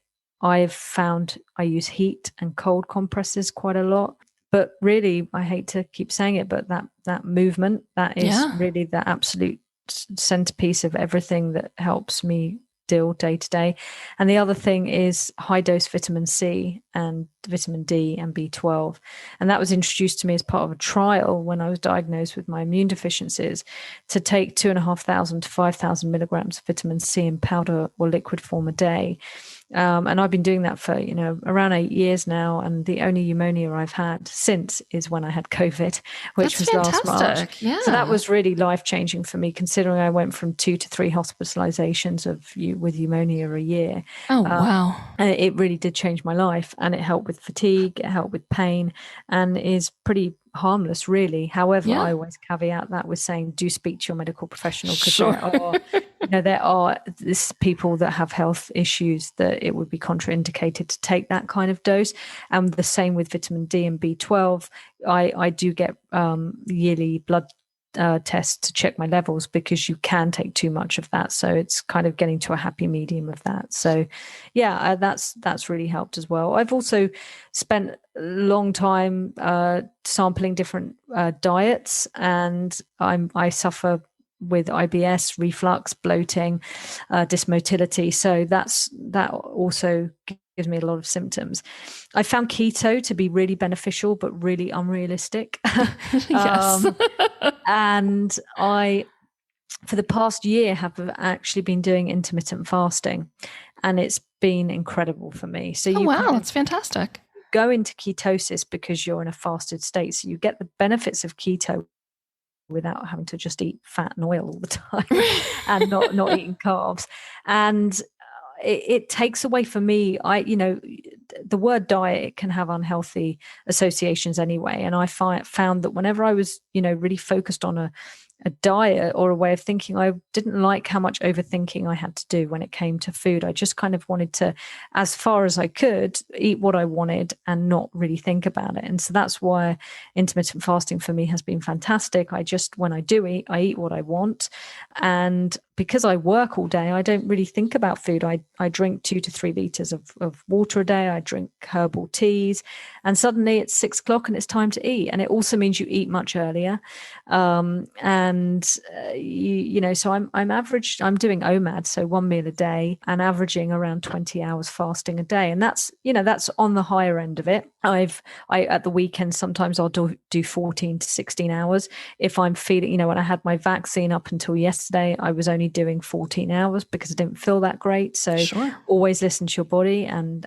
I've found I use heat and cold compresses quite a lot. But really, I hate to keep saying it, but that movement, that is really the absolute centerpiece of everything that helps me deal day to day. And the other thing is high dose vitamin C and vitamin D and B12. And that was introduced to me as part of a trial when I was diagnosed with my immune deficiencies, to take 2,500 to 5,000 milligrams of vitamin C in powder or liquid form a day. And I've been doing that for, around 8 years now. And the only pneumonia I've had since is when I had COVID, which was last March. Yeah. So that was really life-changing for me, considering I went from 2 to 3 hospitalizations with pneumonia a year. Oh, wow. And it really did change my life. And it helped with fatigue, it helped with pain, and is pretty harmless, really. However, I always caveat that with saying, do speak to your medical professional, because there are people that have health issues that it would be contraindicated to take that kind of dose. And the same with vitamin D and B12. I do get yearly blood tests to check my levels, because you can take too much of that. So it's kind of getting to a happy medium of that. So that's really helped as well. I've also spent a long time sampling different diets, and I suffer with IBS, reflux, bloating, dysmotility. So that also gives me a lot of symptoms. I found keto to be really beneficial, but really unrealistic. Yes. And I, for the past year, have actually been doing intermittent fasting, and it's been incredible for me. So that's fantastic. Go into ketosis because you're in a fasted state. So you get the benefits of keto without having to just eat fat and oil all the time and not eating carbs. And it takes away, for me, the word diet, it can have unhealthy associations anyway. And I found that whenever I was, really focused on a diet or a way of thinking, I didn't like how much overthinking I had to do when it came to food. I just kind of wanted to, as far as I could, eat what I wanted and not really think about it. And so that's why intermittent fasting for me has been fantastic. When I do eat, I eat what I want. And because I work all day, I don't really think about food. I drink 2 to 3 liters of water a day. I drink herbal teas, and suddenly it's 6 o'clock and it's time to eat. And it also means you eat much earlier. So I'm doing OMAD, so 1 meal a day, and averaging around 20 hours fasting a day. And that's on the higher end of it. At the weekend, sometimes I'll do 14 to 16 hours. If I'm feeling, when I had my vaccine up until yesterday, I was only doing 14 hours because I didn't feel that great. So always listen to your body and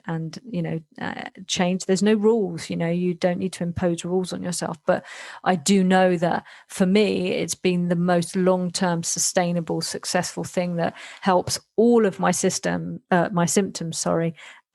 change. There's no rules, you don't need to impose rules on yourself. But I do know that for me, it's been the most long-term, sustainable, successful thing that helps all of my symptoms,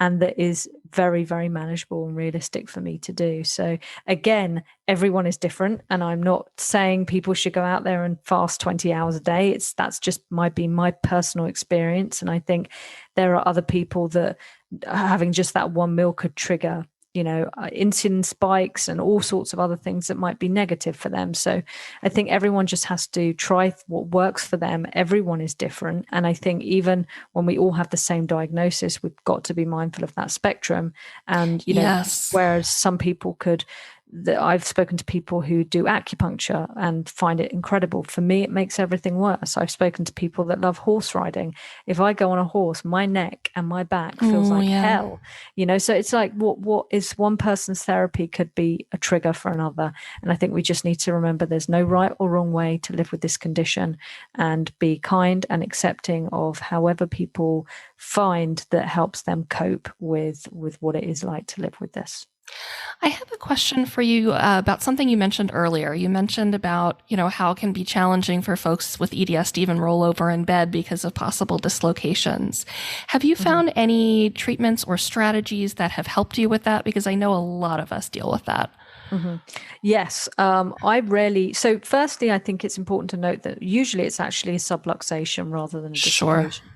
and that is very, very manageable and realistic for me to do. So again, everyone is different, and I'm not saying people should go out there and fast 20 hours a day. That's just might be my personal experience. And I think there are other people that having just that one meal could trigger insulin spikes and all sorts of other things that might be negative for them. So I think everyone just has to try what works for them. Everyone is different. And I think even when we all have the same diagnosis, we've got to be mindful of that spectrum. And, Yes. whereas some people I've spoken to people who do acupuncture and find it incredible. For me, it makes everything worse. I've spoken to people that love horse riding. If I go on a horse, my neck and my back feels like hell, so it's like what is one person's therapy could be a trigger for another. And I think we just need to remember there's no right or wrong way to live with this condition, and be kind and accepting of however people find that helps them cope with what it is like to live with this. I have a question for you about something you mentioned earlier. You mentioned about, how it can be challenging for folks with EDS to even roll over in bed because of possible dislocations. Have you found any treatments or strategies that have helped you with that? Because I know a lot of us deal with that. Yes. So firstly, I think it's important to note that usually it's actually a subluxation rather than a dislocation.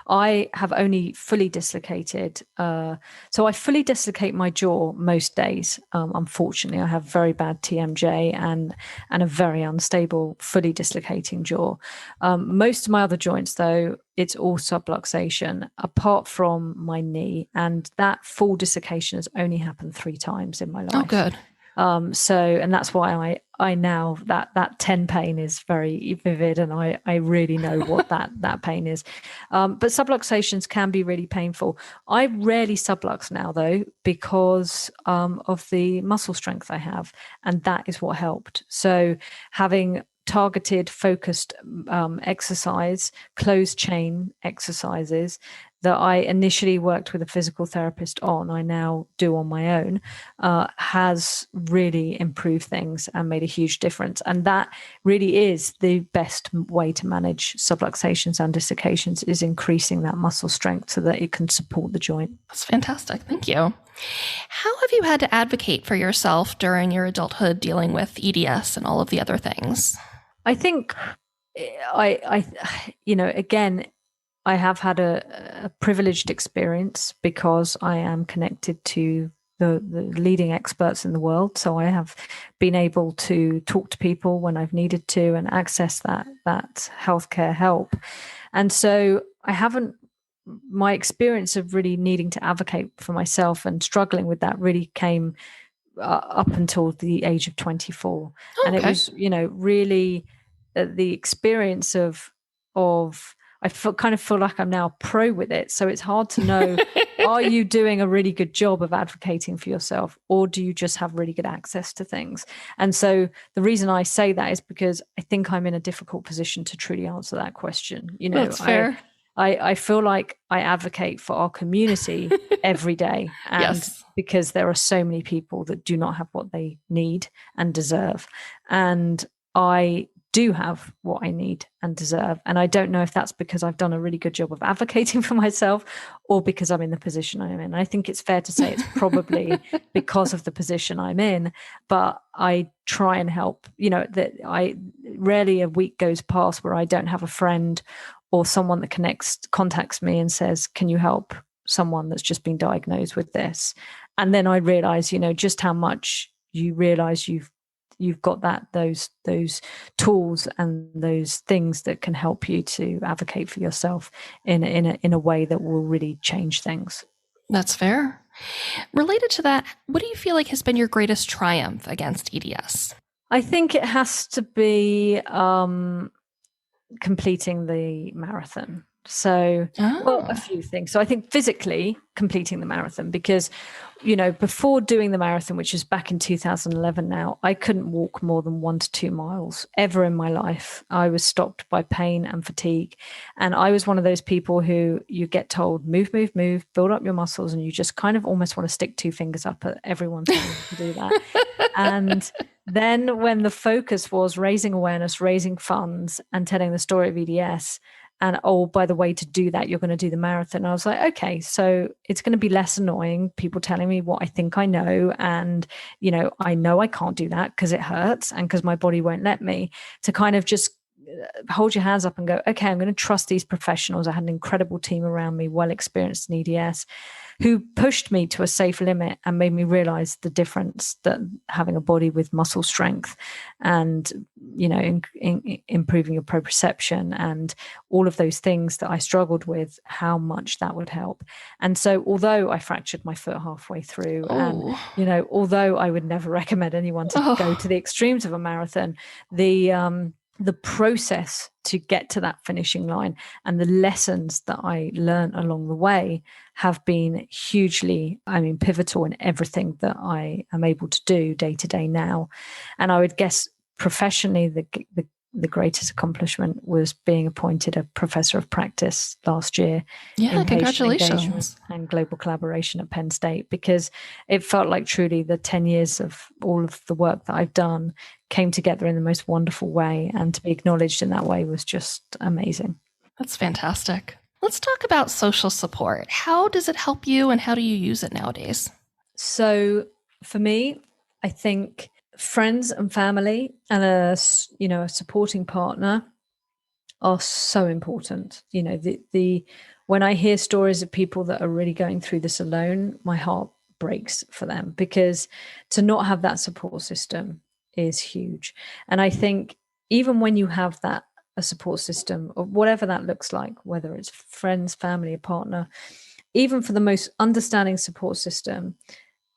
I have only fully dislocated. So I fully dislocate my jaw most days. Unfortunately, I have very bad TMJ and a very unstable, fully dislocating jaw. Most of my other joints, though, it's all subluxation, apart from my knee. And that full dislocation has only happened 3 times in my life. Oh, good. And that's why I now that 10 pain is very vivid, and I really know what that pain is. But subluxations can be really painful. I rarely sublux now, though, because of the muscle strength I have, and that is what helped. So having targeted, focused exercise, closed chain exercises that I initially worked with a physical therapist on, I now do on my own, has really improved things and made a huge difference. And that really is the best way to manage subluxations and dislocations, is increasing that muscle strength so that it can support the joint. That's fantastic. Thank you. How have you had to advocate for yourself during your adulthood dealing with EDS and all of the other things? I think again, I have had a privileged experience because I am connected to the leading experts in the world. So I have been able to talk to people when I've needed to and access that healthcare help. And so my experience of really needing to advocate for myself and struggling with that really came up until the age of 24. Okay. And it was, really the experience of I kind of feel like I'm now a pro with it. So it's hard to know, are you doing a really good job of advocating for yourself, or do you just have really good access to things? And so the reason I say that is because I think I'm in a difficult position to truly answer that question. That's fair. I feel like I advocate for our community every day. And because there are so many people that do not have what they need and deserve. And I do have what I need and deserve. And I don't know if that's because I've done a really good job of advocating for myself or because I'm in the position I'm in. I think it's fair to say it's probably because of the position I'm in, but I try and help, that I rarely a week goes past where I don't have a friend or someone that contacts me and says, can you help someone that's just been diagnosed with this? And then I realize, just how much you realize you've got those tools and those things that can help you to advocate for yourself in a way that will really change things. That's fair. Related to that, what do you feel like has been your greatest triumph against EDS? I think it has to be completing the marathon. So, well, a few things. So I think physically completing the marathon, because, before doing the marathon, which is back in 2011 now, I couldn't walk more than 1 to 2 miles ever in my life. I was stopped by pain and fatigue. And I was one of those people who you get told, move, build up your muscles. And you just kind of almost want to stick 2 fingers up at everyone telling you to do that. And then when the focus was raising awareness, raising funds, and telling the story of EDS, and, oh, by the way, to do that, you're going to do the marathon. I was like, okay, so it's going to be less annoying, people telling me what I think I know. And, I know I can't do that because it hurts and because my body won't let me, to kind of just hold your hands up and go, okay, I'm going to trust these professionals. I had an incredible team around me, well experienced in EDS, who pushed me to a safe limit and made me realize the difference that having a body with muscle strength and, improving your proprioception and all of those things that I struggled with, how much that would help. And so although I fractured my foot halfway through and, although I would never recommend anyone to go to the extremes of a marathon, the process to get to that finishing line and the lessons that I learned along the way have been hugely, pivotal in everything that I am able to do day to day now. And I would guess professionally, the greatest accomplishment was being appointed a professor of practice last year. Yeah, in congratulations. And global collaboration at Penn State, because it felt like truly the 10 years of all of the work that I've done came together in the most wonderful way, and to be acknowledged in that way was just amazing. That's fantastic. Let's talk about social support. How does it help you and how do you use it nowadays? So for me, I think friends and family and a supporting partner are so important. When I hear stories of people that are really going through this alone, my heart breaks for them, because to not have that support system is huge. And I think even when you have a support system, or whatever that looks like, whether it's friends, family, a partner, even for the most understanding support system,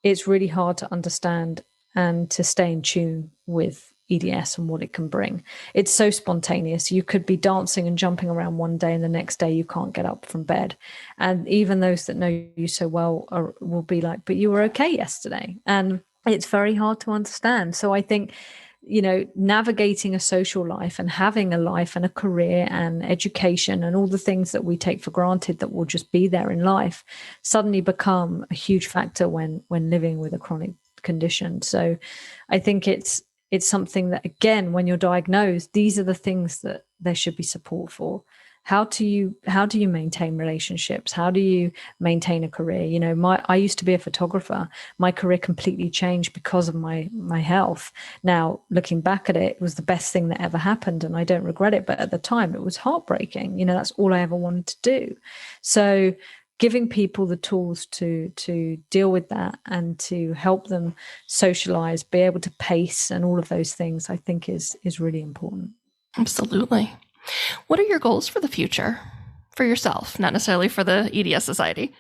it's really hard to understand and to stay in tune with EDS and what it can bring. It's so spontaneous. You could be dancing and jumping around one day and the next day you can't get up from bed. And even those that know you so well will be like, but you were okay yesterday. And it's very hard to understand. So I think, navigating a social life and having a life and a career and education and all the things that we take for granted that will just be there in life suddenly become a huge factor when living with a chronic condition. So I think it's something that, again, when you're diagnosed, these are the things that there should be support for. How do you maintain relationships? How do you maintain a career? I used to be a photographer. My career completely changed because of my health. Now, looking back at it, it was the best thing that ever happened, and I don't regret it. But at the time, it was heartbreaking. That's all I ever wanted to do. So giving people the tools to deal with that and to help them socialize, be able to pace and all of those things, I think is really important. Absolutely. What are your goals for the future for yourself, not necessarily for the EDS Society?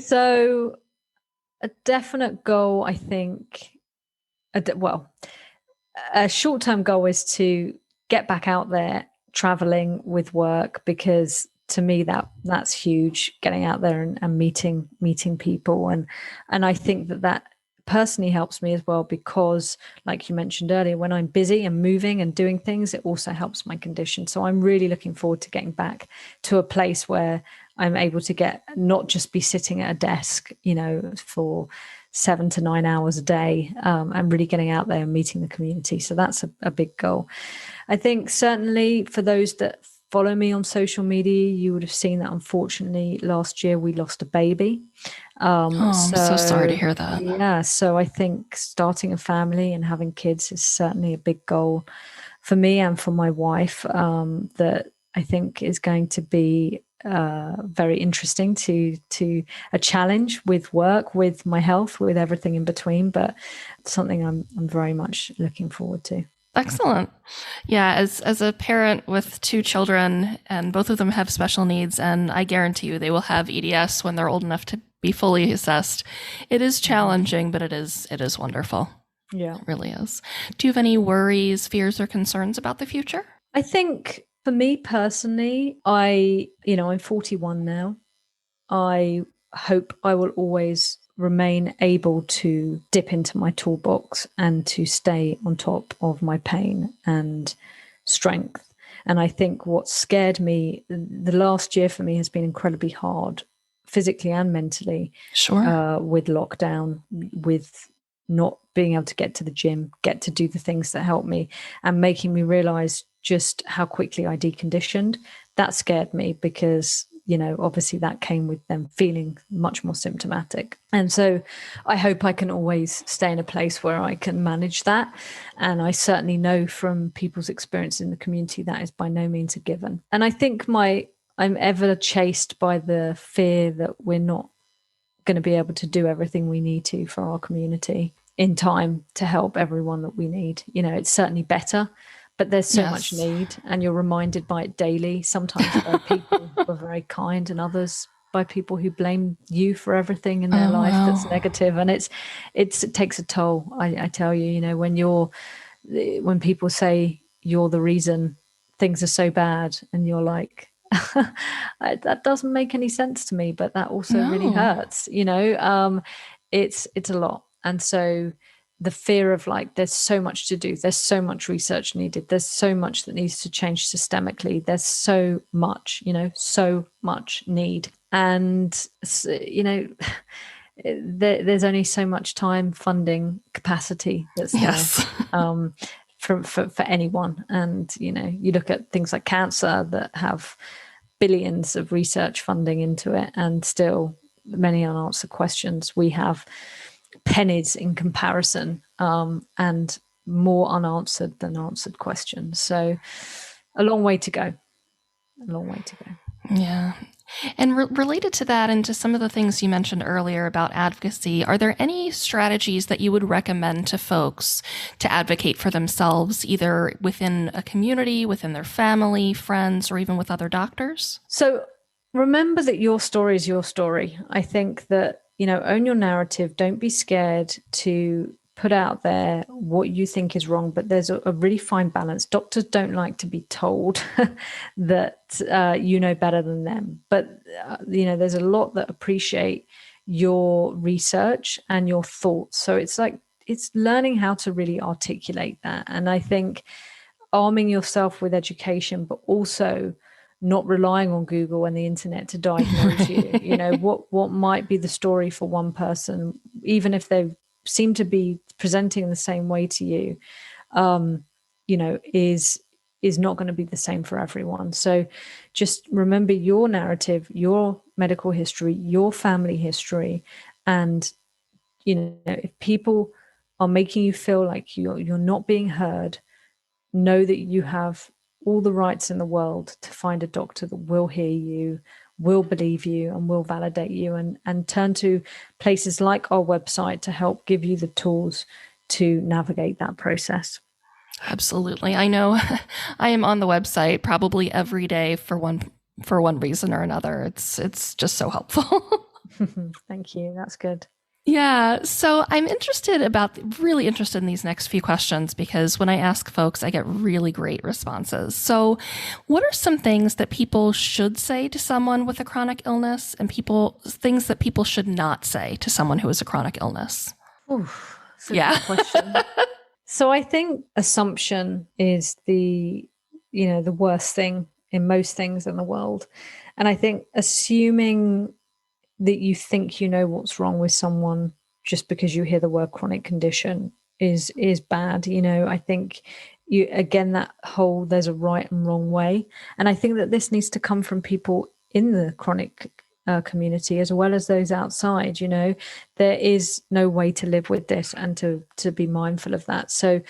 So a definite goal, I think, a short-term goal is to get back out there traveling with work, because to me that's huge, getting out there and meeting people. And I think that personally helps me as well, because like you mentioned earlier, when I'm busy and moving and doing things, it also helps my condition. So I'm really looking forward to getting back to a place where I'm able to not just be sitting at a desk, for 7 to 9 hours a day, and really getting out there and meeting the community. So that's a big goal. I think certainly for those that follow me on social media, you would have seen that unfortunately last year we lost a baby. I'm so sorry to hear that. Yeah, so I think starting a family and having kids is certainly a big goal for me and for my wife, that I think is going to be very interesting to a challenge with work, with my health, with everything in between, but something I'm very much looking forward to. Excellent. Yeah, as a parent with 2 children, and both of them have special needs, and I guarantee you they will have EDS when they're old enough to be fully assessed. It is challenging, but it is wonderful. Yeah, it really is. Do you have any worries, fears, or concerns about the future? I think for me personally, I'm 41 now. I hope I will always remain able to dip into my toolbox and to stay on top of my pain and strength. And I think what scared me, the last year for me has been incredibly hard, physically and mentally. Sure. With lockdown, with not being able to get to the gym, get to do the things that help me, and making me realize just how quickly I deconditioned. That scared me, because obviously that came with them feeling much more symptomatic. And so I hope I can always stay in a place where I can manage that. And I certainly know from people's experience in the community that is by no means a given. And I think I'm ever chased by the fear that we're not going to be able to do everything we need to for our community in time to help everyone that we need. It's certainly better, but there's so much need, and you're reminded by it daily, sometimes by people who are very kind, and others by people who blame you for everything in their life that's negative. And it takes a toll. I tell you, when people say you're the reason things are so bad, and you're like, that doesn't make any sense to me, but that also really hurts. It's a lot. And so the fear of there's so much to do, there's so much research needed, there's so much that needs to change systemically, there's so much need, and there's only so much time, funding, capacity that's there for anyone. And you look at things like cancer that have billions of research funding into it, and still many unanswered questions. We have pennies in comparison, and more unanswered than answered questions. So a long way to go. Yeah. And related to that, and to some of the things you mentioned earlier about advocacy, are there any strategies that you would recommend to folks to advocate for themselves, either within a community, within their family, friends, or even with other doctors? So remember that your story is your story. I think that, own your narrative. Don't be scared to put out there what you think is wrong, but there's a really fine balance. Doctors don't like to be told that you know better than them, but there's a lot that appreciate your research and your thoughts. So it's learning how to really articulate that. And I think arming yourself with education, but also not relying on Google and the internet to diagnose you. What might be the story for one person, even if they seem to be presenting the same way to you, is not going to be the same for everyone. So just remember your narrative, your medical history, your family history. And, if people are making you feel like you're not being heard, know that you have all the rights in the world to find a doctor that will hear you, will believe you, and will validate you, and turn to places like our website to help give you the tools to navigate that process. Absolutely. I know I am on the website probably every day for one reason or another. It's just so helpful. Thank you. That's good. Yeah. So I'm really interested in these next few questions, because when I ask folks, I get really great responses. So what are some things that people should say to someone with a chronic illness, and things that people should not say to someone who has a chronic illness? That's a good question. So I think assumption is the worst thing in most things in the world. And I think assuming that you think you know what's wrong with someone just because you hear the word chronic condition is bad. I think that whole there's a right and wrong way. And I think that this needs to come from people in the chronic community as well as those outside. There is no way to live with this, and to be mindful of that. So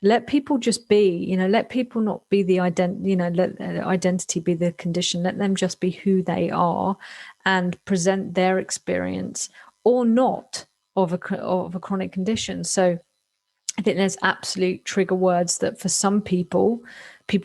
let people just be, let people not be the identity, let identity be the condition. Let them just be who they are and present their experience or not of a chronic condition. So I think there's absolute trigger words that for some people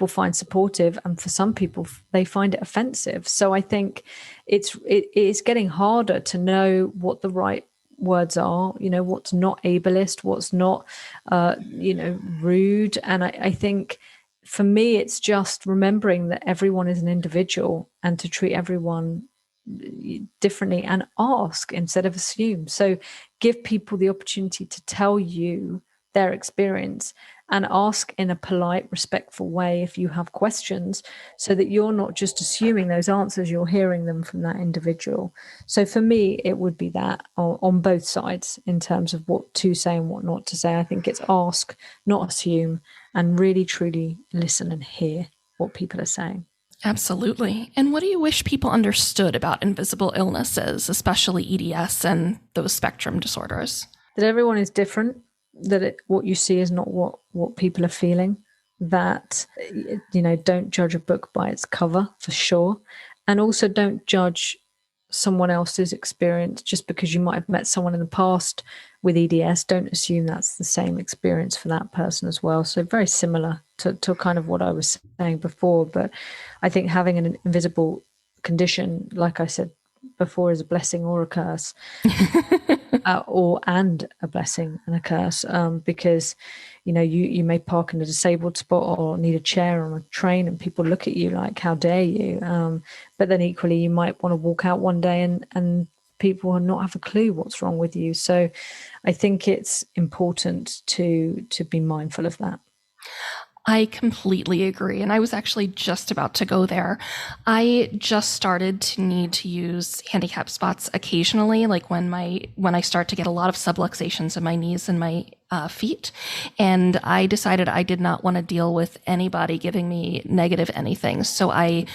find supportive, and for some people they find it offensive. So I think it is getting harder to know what the right words are, what's not ableist, what's not rude. And I think for me it's just remembering that everyone is an individual, and to treat everyone differently and ask instead of assume. So give people the opportunity to tell you their experience, and ask in a polite, respectful way if you have questions, so that you're not just assuming those answers, you're hearing them from that individual. So for me, it would be that on both sides in terms of what to say and what not to say. I think it's ask, not assume, and really truly listen and hear what people are saying. Absolutely. And what do you wish people understood about invisible illnesses, especially EDS and those spectrum disorders? That everyone is different, that what you see is not what people are feeling, that, don't judge a book by its cover, for sure. And also don't judge someone else's experience just because you might have met someone in the past with EDS. Don't assume that's the same experience for that person as well. So very similar to kind of what I was saying before. But I think having an invisible condition, like I said before, is a blessing or a curse. And a blessing and a curse, because you may park in a disabled spot or need a chair on a train and people look at you like, how dare you, but then equally you might want to walk out one day and people will not have a clue what's wrong with you. So I think it's important to be mindful of that. I completely agree. And I was actually just about to go there. I just started to need to use handicap spots occasionally, like when I start to get a lot of subluxations in my knees and my feet. And I decided I did not want to deal with anybody giving me negative anything. So I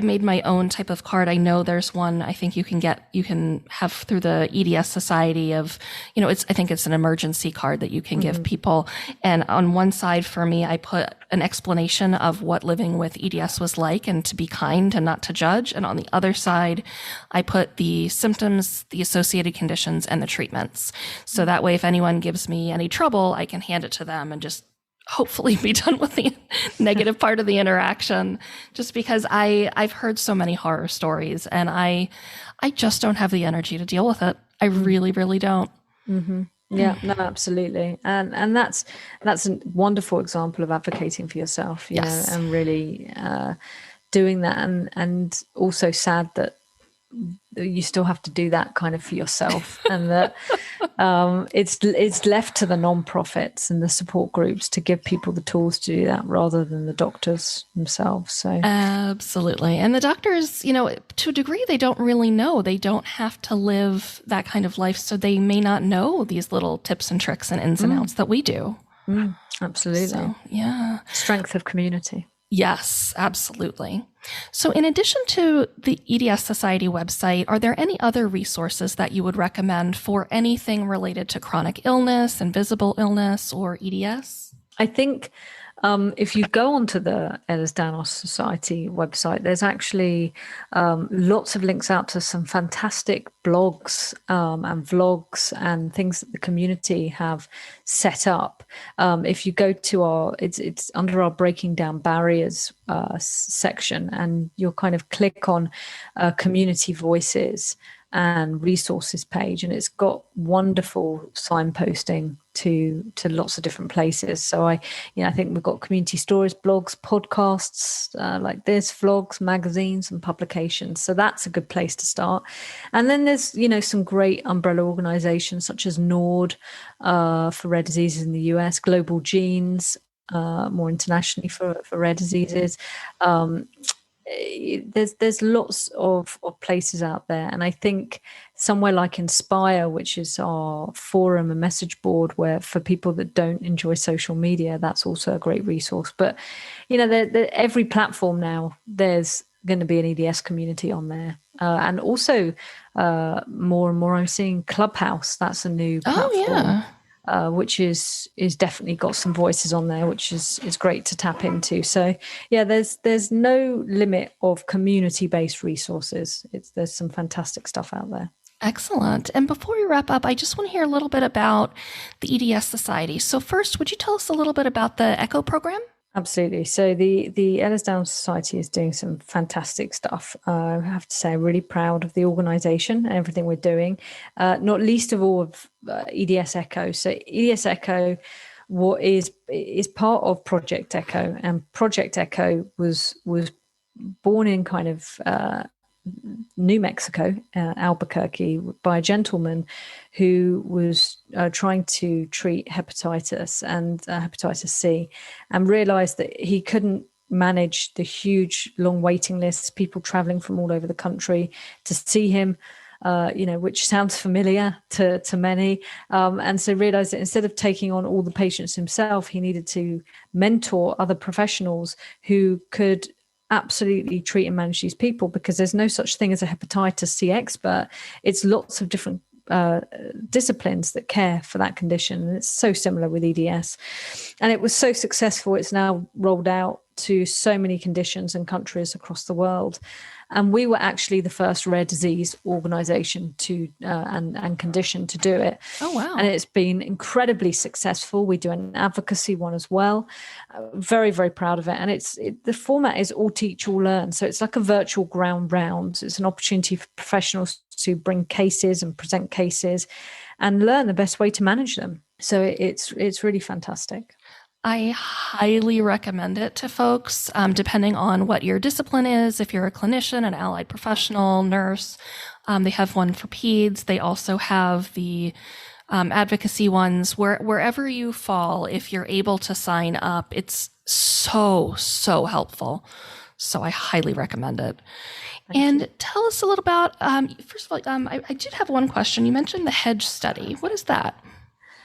made my own type of card. I know there's one I think you can have through the EDS Society of, I think it's an emergency card that you can give people. And on one side for me, I put an explanation of what living with EDS was like and to be kind and not to judge. And on the other side, I put the symptoms, the associated conditions, and the treatments. So that way, if anyone gives me any trouble, I can hand it to them and just hopefully be done with the negative part of the interaction, just because I've heard so many horror stories and I just don't have the energy to deal with it. I really, really don't. Mm-hmm. Yeah, no, absolutely. And that's a wonderful example of advocating for yourself, Yes. and really doing that. And also sad that you still have to do that kind of for yourself, and that it's left to the non-profits and the support groups to give people the tools to do that rather than the doctors themselves. So absolutely. And the doctors, to a degree, they don't really know. They don't have to live that kind of life, so they may not know these little tips and tricks and ins and outs that we do. Absolutely. So, yeah. Strength of community. Yes, absolutely. So in addition to the EDS Society website, are there any other resources that you would recommend for anything related to chronic illness, invisible illness, or EDS? I think if you go onto the Ehlers Danlos Society website, there's actually lots of links out to some fantastic blogs and vlogs and things that the community have set up. If you go to it's under our Breaking Down Barriers section, and you'll kind of click on community voices and resources page, and it's got wonderful signposting to lots of different places. So I think we've got community stories, blogs, podcasts like this, vlogs, magazines, and publications. So that's a good place to start. And then there's some great umbrella organizations such as NORD for rare diseases in the US, Global Genes more internationally for rare diseases. There's lots of places out there, and I think somewhere like Inspire, which is our forum and message board where for people that don't enjoy social media, that's also a great resource. But every platform now, there's going to be an EDS community on there, and also more and more I'm seeing Clubhouse. That's a new platform. Oh, yeah. Which is definitely got some voices on there, which is great to tap into. So yeah, there's no limit of community-based resources. There's some fantastic stuff out there. Excellent. And before we wrap up, I just want to hear a little bit about the EDS Society. So first, would you tell us a little bit about the ECHO program? Absolutely. So the Ehlers Danlos Society is doing some fantastic stuff. I have to say, I'm really proud of the organisation and everything we're doing, not least of all of EDS ECHO. So EDS ECHO is part of Project ECHO, and Project ECHO was born in kind of New Mexico, Albuquerque, by a gentleman who was trying to treat hepatitis and hepatitis C, and realized that he couldn't manage the huge long waiting lists, people traveling from all over the country to see him, which sounds familiar to many. And so realized that instead of taking on all the patients himself, he needed to mentor other professionals who could absolutely treat and manage these people, because there's no such thing as a hepatitis C expert. It's lots of different disciplines that care for that condition. And it's so similar with EDS. And it was so successful. It's now rolled out to so many conditions and countries across the world. And we were actually the first rare disease organization to and condition to do it. Oh, wow. And it's been incredibly successful. We do an advocacy one as well. Very, very proud of it. And the format is all teach, all learn. So it's like a virtual ground round. It's an opportunity for professionals to bring cases and present cases and learn the best way to manage them. So it's really fantastic. I highly recommend it to folks, depending on what your discipline is. If you're a clinician, an allied professional, nurse, they have one for peds. They also have the advocacy ones. Wherever you fall, if you're able to sign up, it's so helpful. So I highly recommend it. Thank you. Tell us a little about, first of all, I did have one question. You mentioned the hEDS study. What is that?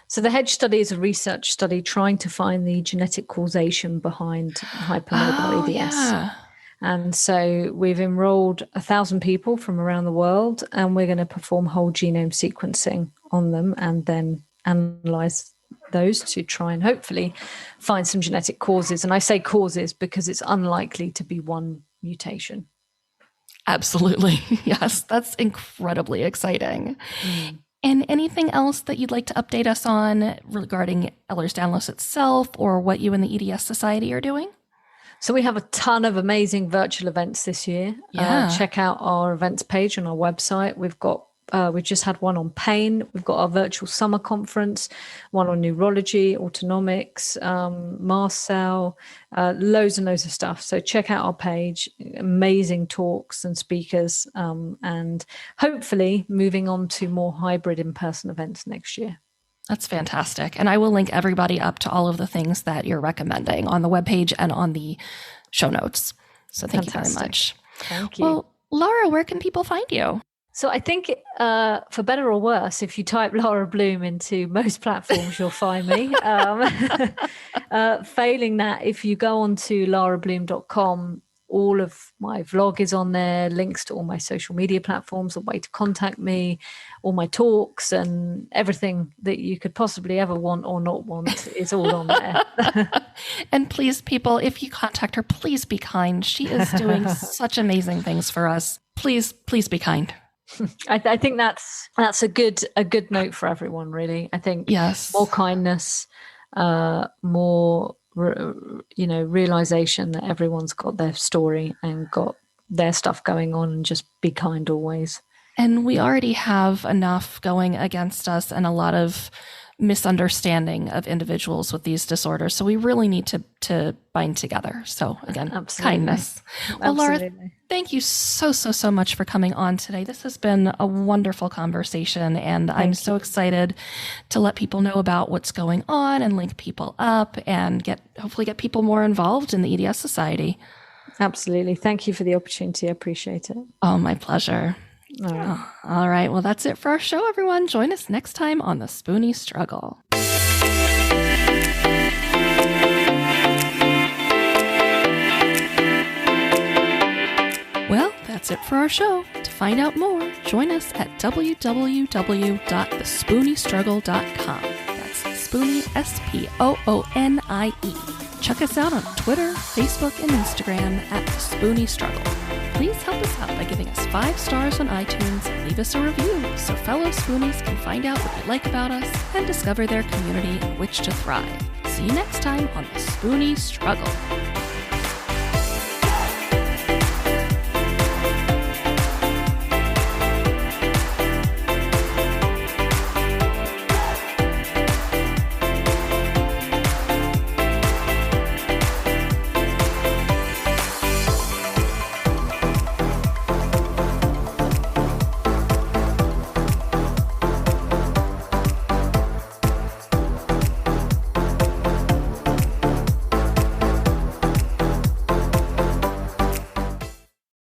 So the hEDS study is a research study trying to find the genetic causation behind hypermobile EDS. Yeah. And so we've enrolled 1,000 people from around the world, and we're going to perform whole genome sequencing on them and then analyze those to try and hopefully find some genetic causes. And I say causes because it's unlikely to be one mutation. Absolutely. Yes, that's incredibly exciting. Mm. And anything else that you'd like to update us on regarding Ehlers Danlos itself or what you and the EDS Society are doing? So we have a ton of amazing virtual events this year. Yeah. Check out our events page on our website. We've just had one on pain. We've got our virtual summer conference, one on neurology, autonomics, mast cell, loads and loads of stuff. So check out our page. Amazing talks and speakers, and hopefully moving on to more hybrid in-person events next year. That's fantastic. And I will link everybody up to all of the things that you're recommending on the webpage and on the show notes. So thank you very much. Thank you. Well, Lara, where can people find you? So I think for better or worse, if you type Lara Bloom into most platforms, you'll find me. Failing that, if you go on to larabloom.com, all of my vlog is on there, links to all my social media platforms, a way to contact me, all my talks, and everything that you could possibly ever want or not want is all on there. And please, people, if you contact her, please be kind. She is doing such amazing things for us. Please be kind. I think that's a good note for everyone, really. I think yes, more kindness, more realization that everyone's got their story and got their stuff going on, and just be kind always. And we already have enough going against us and a lot of misunderstanding of individuals with these disorders. So we really need to bind together. So again, absolutely. Kindness. Well, absolutely. Lara, thank you so much for coming on today. This has been a wonderful conversation, and I'm so excited to let people know about what's going on and link people up and hopefully get people more involved in the EDS Society. Absolutely. Thank you for the opportunity. I appreciate it. Oh, my pleasure. All right. Well, that's it for our show, everyone. Join us next time on The Spoonie Struggle. Well, that's it for our show. To find out more, join us at www.thespooniestruggle.com. That's Spoonie, SPOONIE. Check us out on Twitter, Facebook, and Instagram at The Spoonie Struggle. Please help us out by giving us 5 stars on iTunes and leave us a review so fellow Spoonies can find out what you like about us and discover their community in which to thrive. See you next time on The Spoonie Struggle.